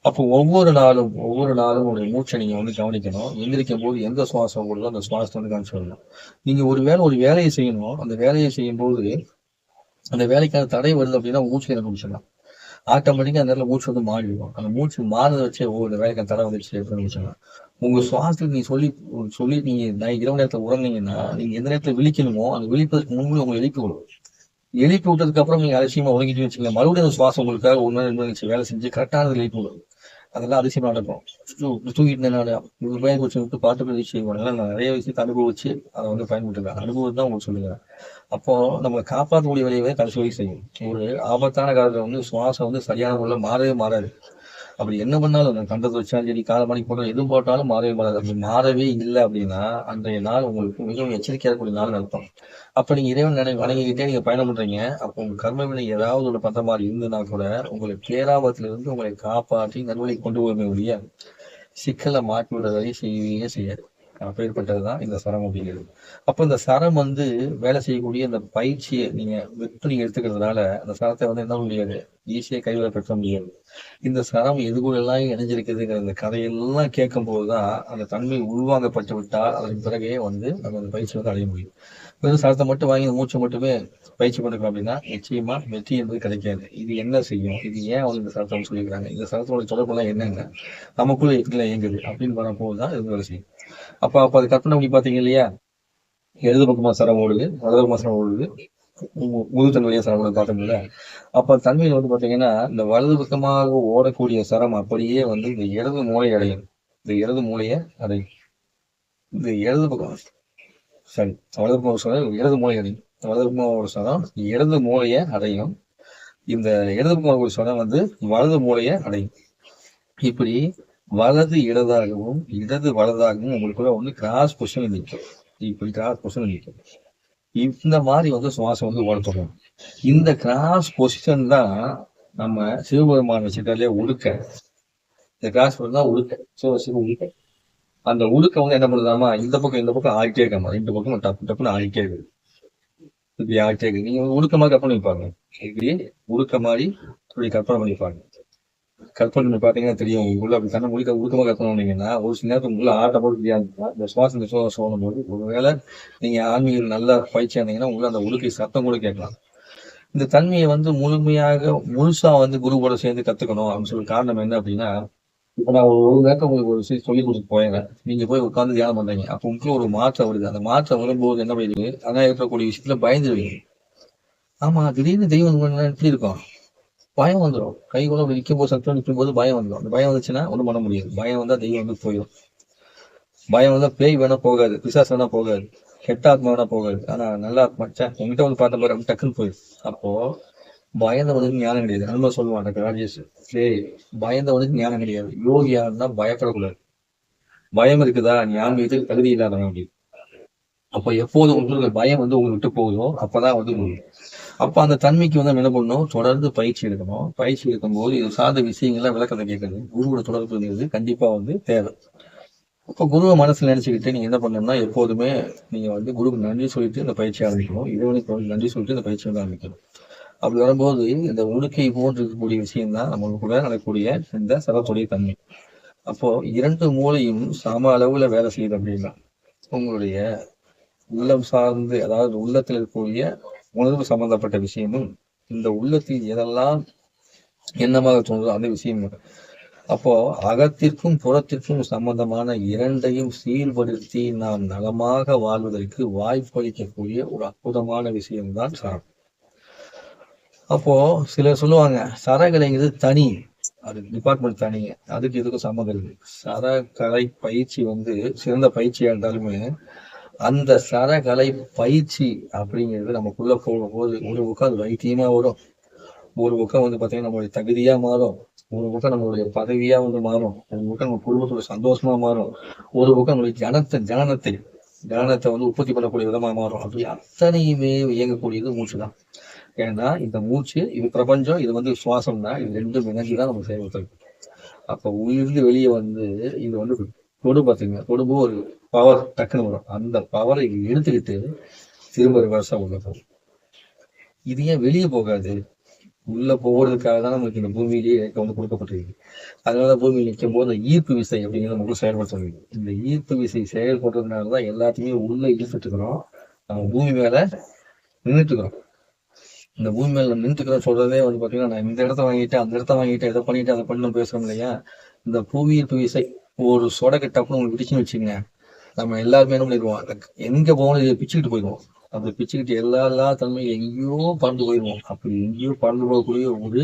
அப்போ ஒவ்வொரு நாளும் உங்களுடைய மூச்சை நீங்க வந்து கவனிக்கணும். எந்திரிக்கும் போது எந்த சுவாசம் போடுதோ அந்த சுவாசத்தை வந்து கவனிச்சிடணும். நீங்க ஒரு வேலையை செய்யணும். அந்த வேலையை செய்யும் போது அந்த வேலைக்கான தடை வருது அப்படின்னா மூச்சு கண்டுபிடிச்சிடலாம். ஆட்டோமேட்டிக்கா அந்த நேரத்தில் மூச்சு வந்து மாறிடும். அந்த மூச்சு மாறதை வச்சே இந்த வேலைக்கான தடை வந்துருச்சு கண்டுபிடிச்சிடலாம். உங்க சுவாசத்துக்கு நீங்க சொல்லி நீங்க இரவு நேரத்துல உறங்குனீங்கன்னா நீங்க எந்த நேரத்துல விழிக்கணுமோ அந்த விழிப்பதற்கு முன்பு உங்களை எழுப்பி விடும். எழுப்பி விட்டதுக்கு அப்புறம் நீங்க அலட்சியமா உறங்கிட்டு வச்சுக்கலாம். மறுபடியும் அந்த சுவாசம் உங்களுக்காக 1 நாள் 2 நாள் வேலை செஞ்சு கரெக்டானது எழுப்பி விடும். அதெல்லாம் அதிசயமா நடக்கும். தூங்கிட்டு விட்டு பாட்டு பதிவு செய்வாங்க. நான் நிறைய விஷயத்தை அனுபவிச்சு அதை வந்து பயன்படுத்துறேன். அனுபவம் தான் உங்களுக்கு சொல்லுங்க. அப்போ நம்ம காப்பாற்றக்கூடிய வேலையை கடைசி வரைக்கும் செய்யும். ஒரு ஆபத்தான காலத்துல வந்து சுவாசம் வந்து சரியான முறையில் மாறவே மாறாது. அப்படி என்ன பண்ணாலும் கண்டத்தை வச்சாலும் சரி, காலமணி போட்டாலும் எதுவும் போட்டாலும் மாறவே மாறாது. அப்படி மாறவே இல்லை அப்படின்னா அன்றைய நாள் உங்களுக்கு மிகவும் எச்சரிக்கையாக கூடிய நாள் நடத்தும். அப்ப நீங்க இறைவன் வணங்கிக்கிட்டே நீங்க பயணம் பண்றீங்க. அப்போ உங்க கர்ம வினை ஏதாவது ஒரு பண்ற மாதிரி இருந்ததுன்னா கூட உங்களை பேராபத்துல இருந்து உங்களை காப்பாற்றி நல்வழிக்கு கொண்டு போகுமே ஒழிய சிக்கலை மாற்றி விடுறதை செய்யவே செய்யாது. அப்பேற்பட்டதுதான் இந்த சரம் அப்படிங்கிறது. அப்ப இந்த சரம் வந்து வேலை செய்யக்கூடிய இந்த பயிற்சியை நீங்க எடுத்துக்கிறதுனால அந்த சரத்தை வந்து என்ன முடியாது, ஈஸியா கைவிட பெற்ற முடியாது. இந்த சரம் எது கூட எல்லாம் இணைஞ்சிருக்குதுங்கிற இந்த கதையெல்லாம் கேட்கும் போதுதான் அந்த தன்மை உள்வாங்கப்பட்டு விட்டால் அதன் பிறகே வந்து நம்ம அந்த பயிற்சி வந்து அடைய முடியும். வெறும் சரத்தை மட்டும் வாங்கி மூச்சை மட்டுமே பயிற்சி பண்ணிருக்கோம் அப்படின்னா நிச்சயமா வெற்றி என்பது கிடைக்காது. இது என்ன செய்யும், இது ஏன் வந்து இந்த சரத்தை சொல்லியிருக்காங்க, இந்த சரத்தோட தொடர்புலாம் என்னென்ன, நமக்குள்ள எப்படி இயங்குது அப்படின்னு வரப்போதுதான் இது வேலை செய்யும். அப்ப அது கற்பனை பண்ணி பாத்தீங்க இல்லையா, இடது பக்கமா சரம் ஓடுது, வலது பக்கமா சரம் ஓடுது, முழு தன்மையா சரம் ஓடுது பார்த்தோம்ல. அப்ப தன்மையில வந்து பாத்தீங்கன்னா இந்த வலது பக்கமாக ஓடக்கூடிய சரம் அப்படியே வந்து இந்த இடது மூளை அடையும். இந்த இடது மூளையை அடையும். இந்த இடது பக்கம் சரி வலது பக்கம் சரம் இடது மூளை அடையும். வலது பக்கம் ஒரு சரம் இடது மூளையை அடையும். இந்த இடது பக்கம் ஒரு சரம் வந்து வலது மூளையை அடையும். இப்படி வலது இடதாகவும் இடது வலதாகவும் உங்களுக்குள்ள வந்து கிராஸ் பொசிஷன் நிற்கும். இப்படி கிராஸ் பொசிஷன் நிற்கும். இந்த மாதிரி வந்து சுவாசம் வந்து ஓட தொடங்கும். இந்த கிராஸ் பொசிஷன் தான் நம்ம சிவபெருமான் வச்சுட்டாலே உடுக்க. இந்த கிராஸ் பொசிஷன் தான் உடுக்க. சிவ உடுக்க. அந்த உடுக்க வந்து என்ன பண்ணுதாமா, இந்த பக்கம் ஆகிட்டே இருக்காமா, 2 பக்கம் டப்புன்னு ஆகிட்டே இருக்கு. இப்படி ஆகிட்டே இருக்கு. நீங்க உடுக்கமா கற்பனை பண்ணிப்பாங்க. இப்படி உடுக்க மாதிரி இப்படி கற்பனை பண்ணிப்பாங்க. கற்பனை பண்ணி பாத்தீங்கன்னா தெரியும். உங்களுக்குள்ள அப்படி கண்ணை முடிக்க உருக்கமா கற்பனை பண்ணீங்கன்னா ஒரு சில நேரத்துக்கு உங்களுக்குள்ள ஆட்ட போட்டு தெரியாது. இந்த சுவாசம் போது ஒருவேளை நீங்க ஆன்மீகம் நல்லா பயிற்சியா இருந்தீங்கன்னா உங்களுக்கு அந்த உடுக்கை சத்தம் கூட கேட்கலாம். இந்த தன்மையை வந்து முழுசா வந்து குரு கூட சேர்ந்து கத்துக்கணும் அப்படின்னு சொல்லி காரணம் என்ன அப்படின்னா, இப்ப நான் ஒரு நேரத்தை உங்களுக்கு ஒரு விஷயம் சொல்லி கொடுத்து போயிடுறேன். நீங்க போய் உட்காந்து தியானம் பண்றீங்க. அப்ப உங்களுக்கு ஒரு மாற்றம் வருது. அந்த மாற்றம் வரும்போது என்ன பண்ணுது, அதான் இருக்கக்கூடிய விஷயத்துல பயந்துருவீங்க. ஆமா, திடீர்னு தெய்வம் எப்படி இருக்கும், பயம் வந்துடும். கை கூட நிற்கும் போது சத்தம் நிற்கும் போது பயம் வந்துடும். அந்த பயம் வந்துச்சுன்னா ஒன்றும் பண்ண முடியாது. பயம் வந்தா தெய்வம் வந்து போயிடும். பயம் வந்தா பேய் வேணா போகாது, பிசாசு வேணா போகாது, கெட்ட ஆத்மா வேணா போகாது. ஆனா நல்ல ஆத்மா உங்ககிட்ட வந்து பார்த்த பாரு அப்படி டக்குன்னு போயிடும். அப்போ பயந்தவனுக்கு ஞானம் கிடையாது. நம்ம சொல்லுவான் ராஜேஷ், பயந்தவனுக்கு ஞானம் கிடையாது. யோகியா இருந்தா பயப்படக்கூடாது. பயம் இருக்குதா, நீ ஆன்மீகத்துக்கு தகுதி இல்லாதவன் அப்படி. அப்ப எப்போது உங்களுக்கு பயம் வந்து உங்களுக்கு விட்டு போகுதோ அப்பதான் வந்து முடியும். அப்ப அந்த தன்மைக்கு வந்து என்ன பண்ணணும், தொடர்ந்து பயிற்சி எடுக்கணும். பயிற்சி எடுக்கும் போது இது சார்ந்த விஷயங்கள்லாம் விளக்கத்தை கேட்கறது, குருவோட தொடர்புங்கிறது கண்டிப்பா வந்து தேவை. அப்ப குருவை மனசுல நினைச்சுக்கிட்டு நீங்க என்ன பண்ணணும்னா எப்போதுமே நீங்க வந்து குருக்கு நன்றி சொல்லிட்டு இந்த பயிற்சி ஆரம்பிக்கணும். இறைவனுக்கு நன்றி சொல்லிட்டு இந்த பயிற்சி வந்து ஆரம்பிக்கணும். அப்படி வரும்போது இந்த உடுக்கை போன்று இருக்கக்கூடிய விஷயம் தான் நம்மளுக்கு கூட நடக்கக்கூடிய இந்த சரத்துடைய தன்மை. அப்போ 2 மூளையும் சம அளவுல வேலை செய்யுது அப்படின்னா உங்களுடைய உள்ளம் சார்ந்து, அதாவது உள்ளத்தில் இருக்கக்கூடிய உணர்வு சம்பந்தப்பட்ட விஷயமும் இந்த உள்ளத்தில் எதெல்லாம் என்னமாக தோணுதோ அந்த விஷயம். அப்போ அகத்திற்கும் புறத்திற்கும் சம்பந்தமான 2ஐயும் சீர்படுத்தி நாம் நலமாக வாழ்வதற்கு வாய்ப்பளிக்கக்கூடிய ஒரு அற்புதமான விஷயம்தான் சரம். அப்போ சிலர் சொல்லுவாங்க சரகலைங்கிறது தனி, அது டிபார்ட்மெண்ட் தனிங்க. அதுக்கு இதுக்கும் சம்மந்தம் இருக்கு. சரக்கலை பயிற்சி வந்து சிறந்த பயிற்சியா இருந்தாலுமே அந்த சரக்கலை பயிற்சி அப்படிங்கிறது நமக்குள்ள போகும்போது ஒரு பக்கம் அது வைத்தியமா வரும், ஒரு பக்கம் வந்து பாத்தீங்கன்னா நம்மளுடைய தகுதியா மாறும், ஒரு பக்கம் நம்மளுடைய பதவியா வந்து மாறும், ஒரு பக்கம் நம்ம குடும்பத்தோட சந்தோஷமா மாறும், ஒரு பக்கம் நம்மளுடைய ஜனனத்தை வந்து உற்பத்தி பண்ணக்கூடிய விதமா மாறும். அப்படி அத்தனையுமே இயங்கக்கூடியது மூச்சு தான். ஏன்னா இந்த மூச்சு, இது பிரபஞ்சம், இது வந்து சுவாசம் தான். இது ரெண்டும் இணைஞ்சுதான் நம்ம செயல்படுத்துறது. அப்ப உயிர்ந்து வெளியே வந்து இது வந்து தொடு பார்த்தீங்க, தொடும்போது ஒரு பவர் டக்குன்னு வரும். அந்த பவரை எடுத்துக்கிட்டு திரும்ப ரிவர்ஸா உள்ள போகும். இது ஏன் வெளியே போகாது? உள்ள போகிறதுக்காக தான் நமக்கு இந்த பூமியிலேயே வந்து கொடுக்கப்பட்டிருக்கு. அதனால பூமியில் நிற்கும் போது ஈர்ப்பு விசை அப்படிங்கிறத நமக்கு செயல்படுத்த. இந்த ஈர்ப்பு விசை செயல்படுறதுனாலதான் எல்லாத்தையுமே உள்ள இழுத்துட்டு இருக்கிறோம். நம்ம பூமி மேல நின்றுட்டு இருக்கிறோம். இந்த பூமி மேல நின்றுக்கிறோம் சொல்றதே வந்து பாத்தீங்கன்னா, நான் இந்த இடத்த வாங்கிட்டு அந்த இடத்த வாங்கிட்டு எதை பண்ணிட்டு அதை பண்ணி பேசுறோம் இல்லையா? இந்த புவி ஈர்ப்பு விசை ஒரு சொடக்கு டப்புன்னு உங்களுக்கு பிடிச்சுன்னு வச்சுங்க, நம்ம எல்லாருமே என்ன பண்ணிடுவோம், எங்க போகணும் இதை பிச்சுக்கிட்டு போயிடுவோம். அப்படி பிச்சுக்கிட்டு எல்லா தன்மையும் எங்கேயோ பறந்து போயிடுவோம். அப்படி எங்கேயோ பறந்து போகக்கூடிய ஒரு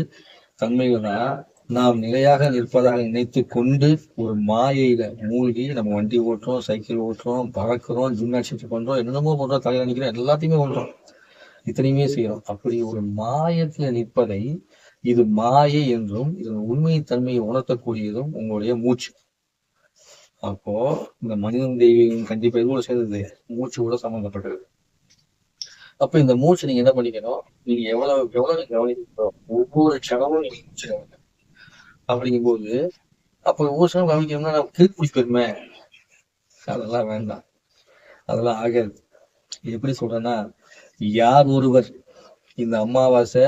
தன்மைகள் தான் நாம் நிலையாக நிற்பதாக நினைத்து கொண்டு ஒரு மாயையில மூழ்கி நம்ம வண்டி ஓட்டுறோம், சைக்கிள் ஓட்டுறோம், பறக்கிறோம், ஜிம்னாஸ்டிக்ஸ் பண்றோம், என்னென்னமோ பண்றோம், தலையில நிற்கிறோம், எல்லாத்தையுமே பண்றோம், இத்தனையுமே செய்யறோம். அப்படி ஒரு மாயத்துல நிற்பதை இது மாயை என்றும் இதன் உண்மை தன்மையை உணர்த்தக்கூடியதும் உங்களுடைய மூச்சு. அப்போ இந்த மனிதன் தெய்வீகம் கண்டிப்பா இது கூட சேர்ந்தது, மூச்சு கூட சம்பந்தப்பட்டது. அப்ப இந்த மூச்சு நீங்க என்ன பண்ணிக்கணும், நீங்க எவ்வளவு கவனிக்கணும், ஒவ்வொரு க்ஷணமும் நீங்க மூச்சு கவனிக்கணும். அப்படிங்கும்போது அப்ப ஒவ்வொரு க்ஷணம் கவனிக்கணும்னா நம்ம கிறுக்கு பிடிச்சி போயிருமே, அதெல்லாம் வேண்டாம், அதெல்லாம் ஆகாது. எப்படி சொல்றேன்னா, யார் ஒருவர் இந்த அமாவாசை,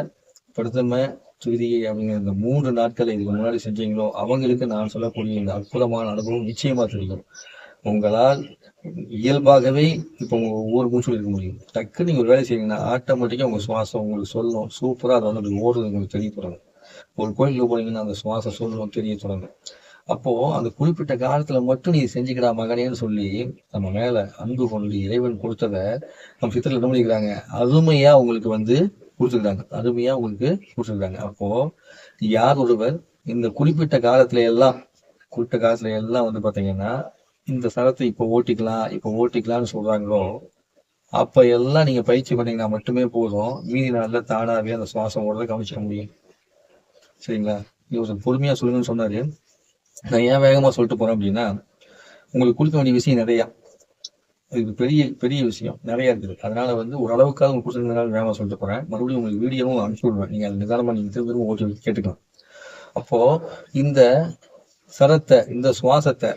பிரதம, துதியை அப்படிங்கிற இந்த 3 நாட்களை இதுக்கு முன்னாடி செஞ்சீங்களோ அவங்களுக்கு நான் சொல்லக்கூடிய இந்த அற்புதமான அனுபவம் நிச்சயமா தெரியும். உங்களால் இயல்பாகவே இப்போ உங்க ஒவ்வொரு மூச்சும் இருக்க முடியும். டக்குன்னு நீங்க ஒரு வேலை செய்யணும்னா ஆட்டோமேட்டிக்கா உங்க சுவாசம் உங்களுக்கு சொல்லணும், சூப்பரா அதை வந்து ஓடுறது உங்களுக்கு தெரிய தொடங்கும். ஒரு கோயிலுக்கு போனீங்கன்னா அந்த சுவாசம் சொல்லணும், தெரிய தொடங்கும். அப்போ அந்த குறிப்பிட்ட காலத்துல மட்டும் நீ செஞ்சுக்கிடா மகனேன்னு சொல்லி நம்ம மேல அன்பு கொண்டு இறைவன் கொடுத்ததை நம்ம சித்திரத்துல என்ன பண்ணிக்கிறாங்க, அருமையா உங்களுக்கு வந்து கொடுத்துருக்காங்க, அருமையா உங்களுக்கு கொடுத்துருக்காங்க. அப்போ யார் ஒருவர் இந்த குறிப்பிட்ட காலத்துல எல்லாம் வந்து பாத்தீங்கன்னா இந்த சரத்தை இப்ப ஓட்டிக்கலாம்னு சொல்றாங்களோ அப்ப எல்லாம் நீங்க பயிற்சி பண்ணீங்கன்னா மட்டுமே போதும், மீதி நாள்ல தானாவே அந்த சுவாசம் ஓடுறத கவனிச்சிட முடியும். சரிங்களா? இவர் பொறுமையா சொல்லுங்கன்னு சொன்னாரு. நான் ஏன் வேகமா சொல்லிட்டு போறேன் அப்படின்னா, உங்களுக்கு கொடுக்க வேண்டிய விஷயம் நிறையா, இது பெரிய பெரிய விஷயம் நிறைய இருக்குது. அதனால வந்து ஓரளவுக்காக உங்களுக்கு கொடுத்துருந்தனால வேகமா சொல்லிட்டு போறேன். மறுபடியும் உங்களுக்கு வீடியோவும் அனுப்பிச்சு விடுவேன், நீங்க அது நிதானமா நீங்க திரும்ப ஓட்டி கேட்டுக்கலாம். அப்போ இந்த சரத்தை, இந்த சுவாசத்தை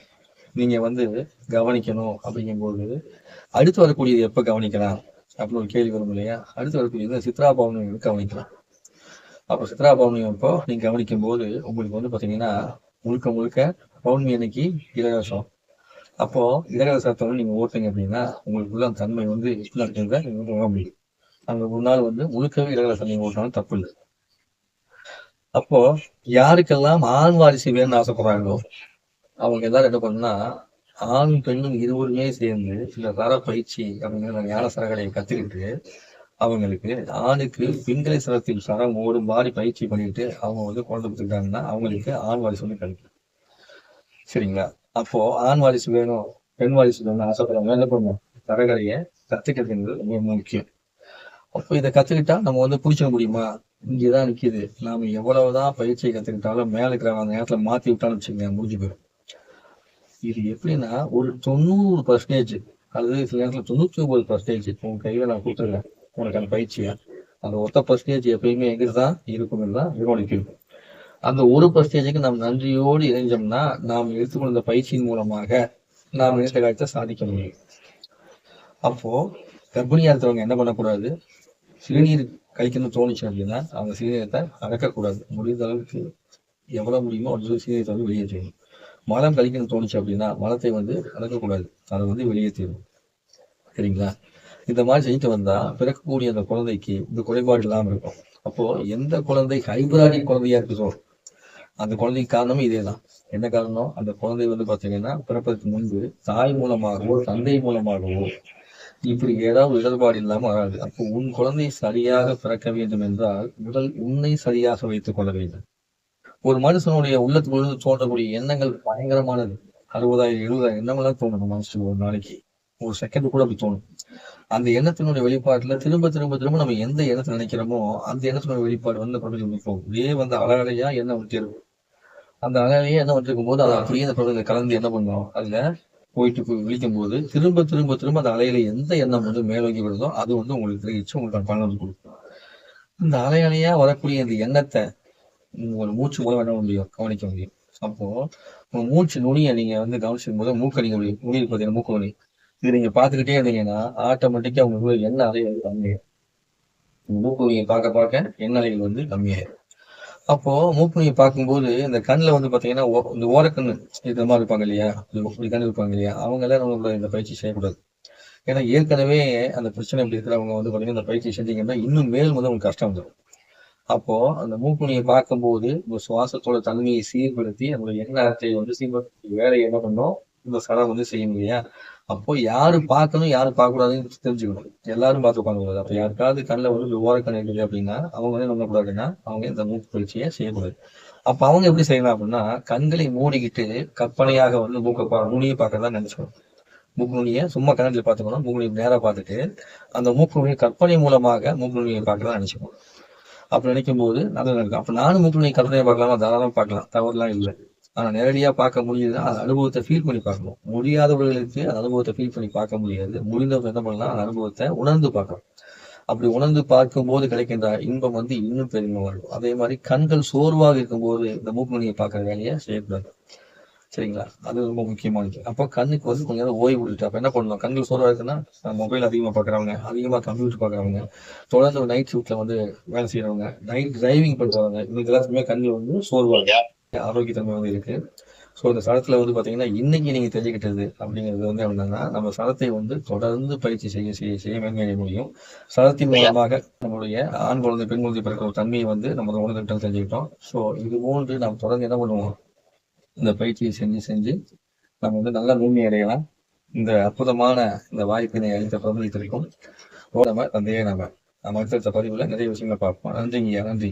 நீங்க வந்து கவனிக்கணும். அப்படிங்கும்போது அடுத்து வரக்கூடியது எப்ப கவனிக்கலாம் அப்படின்னு ஒரு கேள்வி வரும் இல்லையா? அடுத்து வரக்கூடியது சித்ரா பௌர்ணமி கவனிக்கலாம். அப்போ சித்ரா பௌர்ணமி அப்போ நீங்க கவனிக்கும் போது உங்களுக்கு வந்து பாத்தீங்கன்னா முழுக்க பௌர்ணமி அன்னைக்கு இலவசம். அப்போ இலவசத்தை வந்து நீங்க ஓட்டுங்க அப்படின்னா உங்களுக்குள்ள அந்த தன்மை வந்து இருக்கிறத நீங்க போக முடியும். அந்த ஒரு நாள் வந்து முழுக்கவே இலவசம் நீங்க ஓட்டினாலும் தப்பு இல்லை. அப்போ யாருக்கெல்லாம் ஆண் வாரிசு வேணும்னு ஆசைப்படுறாங்களோ அவங்க எல்லாரும் என்ன பண்ணுன்னா, ஆண் பெண்ணும் இருவருமே சேர்ந்து இந்த தர பயிற்சி அப்படிங்கிற ஞான சரகலையை கத்துக்கிட்டு அவங்களுக்கு ஆணுக்கு பிங்களை சரத்தில் சரம் ஓடும் மாதிரி பயிற்சி பண்ணிட்டு அவங்க வந்து குழந்தை கொடுத்துக்கிட்டாங்கன்னா அவங்களுக்கு ஆண் வாரிசு வந்து கிடைக்கும். சரிங்களா? அப்போ ஆண் வாரிசு வேணும், பெண் வாரிசு வேணும்னு ஆசைப்படுறவங்க என்ன பண்ணுவோம், சரகலையை கத்துக்கிறதுங்கிறது ரொம்ப முக்கியம். அப்போ இதை கத்துக்கிட்டா நம்ம வந்து பிடிச்சிட முடியுமா? இங்கேதான் நிக்குது. நாம எவ்வளவுதான் பயிற்சியை கத்துக்கிட்டாலும் மேல இருக்கிற அந்த நேரத்துல மாத்தி விட்டாலும் வச்சுக்கோங்க, முடிஞ்சு போயிடும். இது எப்படின்னா ஒரு 90% அல்லது சில நேரத்துல 99% உங்க கையில நான் கொடுத்துருக்கேன் உனக்கு அந்த பயிற்சியா. அந்த ஒத்த % எப்பயுமே எங்கிட்டுதான் இருக்கும்தான் இருக்கும். அந்த 1%க்கு நாம் நன்றியோடு இணைஞ்சோம்னா நாம் எடுத்துக்கொண்ட பயிற்சியின் மூலமாக நாம் நினைத்த காரியத்தை சாதிக்க முடியும். அப்போ கர்ப்பிணியா இருக்கிறவங்க என்ன பண்ணக்கூடாது, சிறுநீர் கழிக்கணும்னு தோணுச்சு அப்படின்னா அவங்க சிறுநீரத்தை அடக்கக்கூடாது. முடிந்த அளவுக்கு எவ்வளவு முடியுமோ அவ்வளவு சிறுநீரத்தை வந்து வெளியேற்றணும். மலம் கழிக்கணும்னு தோணுச்சு அப்படின்னா மலத்தை வந்து அடக்கக்கூடாது, அதை வந்து வெளியேற்றணும். சரிங்களா? இந்த மாதிரி செஞ்சுட்டு வந்தா பிறக்கக்கூடிய அந்த குழந்தைக்கு இந்த குறைபாடு இல்லாம இருக்கும். அப்போ எந்த குழந்தை ஹைபிராடிக் குழந்தையா இருக்குதோ அந்த குழந்தைக்கு காரணமும் இதேதான். என்ன காரணம், அந்த குழந்தை வந்து பாத்தீங்கன்னா பிறப்பதற்கு முன்பு தாய் மூலமாகவோ தந்தை மூலமாகவோ இப்படி ஏதாவது இடர்பாடு இல்லாம வராது. அப்போ உன் குழந்தை சரியாக பிறக்க வேண்டும் என்றால் முதல் உன்னை சரியாக வைத்துக் கொள்ள வேண்டும். ஒரு மனுஷனுடைய உள்ளத்துக்குள்ள தோன்றக்கூடிய எண்ணங்கள் பயங்கரமானது. 60,000 70,000 எண்ணங்கள்லாம் தோணும் மனுஷனுக்கு ஒரு நாளைக்கு. ஒரு செகண்ட் கூட அப்படி தோணும். அந்த எண்ணத்தினுடைய வெளிப்பாட்டுல திரும்ப திரும்ப திரும்ப நம்ம எந்த எண்ணத்தை நினைக்கிறோமோ அந்த எண்ணத்தினுடைய வெளிப்பாடு வந்து பிரபஞ்சம் நிற்கும். இதே வந்து அலையா எண்ணம் வந்துட்டே இருக்கும். அந்த அலையே எண்ணம் வந்துருக்கும் போது அதை அப்படியே அந்த பிரபஞ்சம் கலந்து என்ன பண்ணும், அதுல போயிட்டு போய் விழிக்கும் போது திரும்ப திரும்ப திரும்ப அந்த அலையில எந்த எண்ணம் வந்து மேலோங்கி வருதோ அது வந்து உங்களுக்கு தெரிவிச்சு உங்களுக்கு பலன் வந்து கொடுக்கும். இந்த அலையா வரக்கூடிய இந்த எண்ணத்தை ஒரு மூச்சு மூலம் என்ன முடியும், கவனிக்க முடியும். அப்போ உங்க மூச்சு நுனியை நீங்க வந்து கவனிச்சுக்கும் போது மூக்க நீங்க நுனி பார்த்தீங்கன்னா மூக்கு நுனி இது நீங்க பாத்துக்கிட்டே இருந்தீங்கன்னா ஆட்டோமேட்டிக்கா உங்களுக்கு எண்ண அலைகள் வந்து கம்மியாயிடும். மூக்கு நுனியை பார்க்க பார்க்க எண்ண அலைகள் வந்து கம்மியாயிடும். அப்போ மூக்கு நுனியை பார்க்கும்போது இந்த கண்ணுல வந்து பாத்தீங்கன்னா இந்த ஓரக்கண்ணு இந்த மாதிரி இருப்பாங்க இல்லையா, இப்படி கண்ணு இருப்பாங்க இல்லையா, அவங்க எல்லாம் நம்மளோட இந்த பயிற்சி செய்யக்கூடாது. ஏன்னா ஏற்கனவே அந்த பிரச்சனை இப்படி இருக்கிறவங்க வந்து பாத்தீங்கன்னா இந்த பயிற்சி செஞ்சீங்கன்னா இன்னும் மேலும் வந்து உங்களுக்கு கஷ்டம் வந்துடும். அப்போ அந்த மூக்குணியை பார்க்கும்போது இந்த சுவாசத்தோட தன்மையை சீர்படுத்தி அந்த எண்ணத்தை வந்து சீர்படுத்தி வேலையை என்ன பண்ணோம் இந்த சடம் வந்து செய்யும் இல்லையா. அப்போ யாரு பார்க்கணும் யாரு பார்க்கக்கூடாதுன்னு தெரிஞ்சுக்கணும். எல்லாரும் பார்த்து உட்காந்துக்கூடாது. அப்ப யாருக்காவது கண்ணில் வந்து ஓரக்கண் இருக்குது அப்படின்னா அவங்க வந்து என்ன பண்ணக்கூடாதுன்னா அவங்க இந்த மூக்கு பயிற்சியை செய்யக்கூடாது. அப்ப அவங்க எப்படி செய்யலாம் அப்படின்னா கண்களை மூடிக்கிட்டு கற்பனையாக வந்து நுனியை பார்க்கறதா நினைச்சுக்கணும். மூக்கு நுனியை சும்மா கண்ணத்துல பார்த்துக்கணும். மூக்கு நுனியை நேரா பார்த்துட்டு அந்த மூக்கு நுனியை கற்பனை மூலமாக மூக்கு நுனியை பார்க்கறதா நினைச்சுக்கணும். அப்படி நினைக்கும் போது நல்லது இருக்கும். அப்ப நானும் மூக்கு நுனியை கற்பனையை பார்க்கலாமா, தாராளமா பார்க்கலாம், தவறுலாம் இல்லை. ஆனா நேரடியா பார்க்க முடியுதுன்னா அந்த அனுபவத்தை ஃபீல் பண்ணி பார்க்கணும். முடியாதவர்களுக்கு அந்த அனுபவத்தை ஃபீல் பண்ணி பார்க்க முடியாது. முடிந்தவங்க என்ன பண்ணலாம், அந்த அனுபவத்தை உணர்ந்து பார்க்கணும். அப்படி உணர்ந்து பார்க்கும் போது கிடைக்கின்ற இன்பம் வந்து இன்னும் பெருமை வரும். அதே மாதிரி கண்கள் சோர்வாக இருக்கும்போது இந்த மூக்கு நுனியை பார்க்குற வேலையை செய்யக்கூடாது. சரிங்களா, அது ரொம்ப முக்கியமானது. அப்போ கண்ணுக்கு வந்து கொஞ்சம் நேரம் ஓய்வு விட்டுட்டு அப்ப என்ன பண்ணணும், கண்கள் சோர்வா இருக்குன்னா மொபைல் அதிகமா பாக்குறவங்க, அதிகமா கம்ப்யூட்டர் பாக்குறவங்க, தொடர்ந்து நைட் ஷிஃப்ட்ல வந்து வேலை செய்யறவங்க, நைட் டிரைவிங் பண்றவங்க, இன்னைக்கு எல்லாத்துக்குமே கண்கள் வந்து சோர்வாக ஆரோக்கியத்தன்மை வந்து இருக்கு. ஸோ இந்த சடத்துல வந்து பாத்தீங்கன்னா இன்னைக்கு நீங்க தெரிஞ்சுக்கிட்டது அப்படிங்கிறது வந்து என்னன்னா நம்ம சடத்தை வந்து தொடர்ந்து பயிற்சி செய்ய செய்ய செய்ய மேன்மையடைய முடியும். சடத்தின் மூலமாக நம்மளுடைய ஆண் குழந்தை பெண் குழந்தை பிறக்கிற ஒரு தன்மையை வந்து நம்ம உணர்ந்துகிட்டோம், தெரிஞ்சுக்கிட்டோம். ஸோ இது போன்று நம்ம தொடர்ந்து என்ன பண்ணுவோம், இந்த பயிற்சியை செஞ்சு செஞ்சு நம்ம வந்து நல்லா நுண்மை அடையலாம். இந்த அற்புதமான இந்த வாய்ப்பினை அளித்த பிரபலத்திற்கும் நம்ம தந்தையே நம்ம அடுத்த பதிவுல நிறைய விஷயங்களை பார்ப்போம். நன்றிங்கய்யா, நன்றி.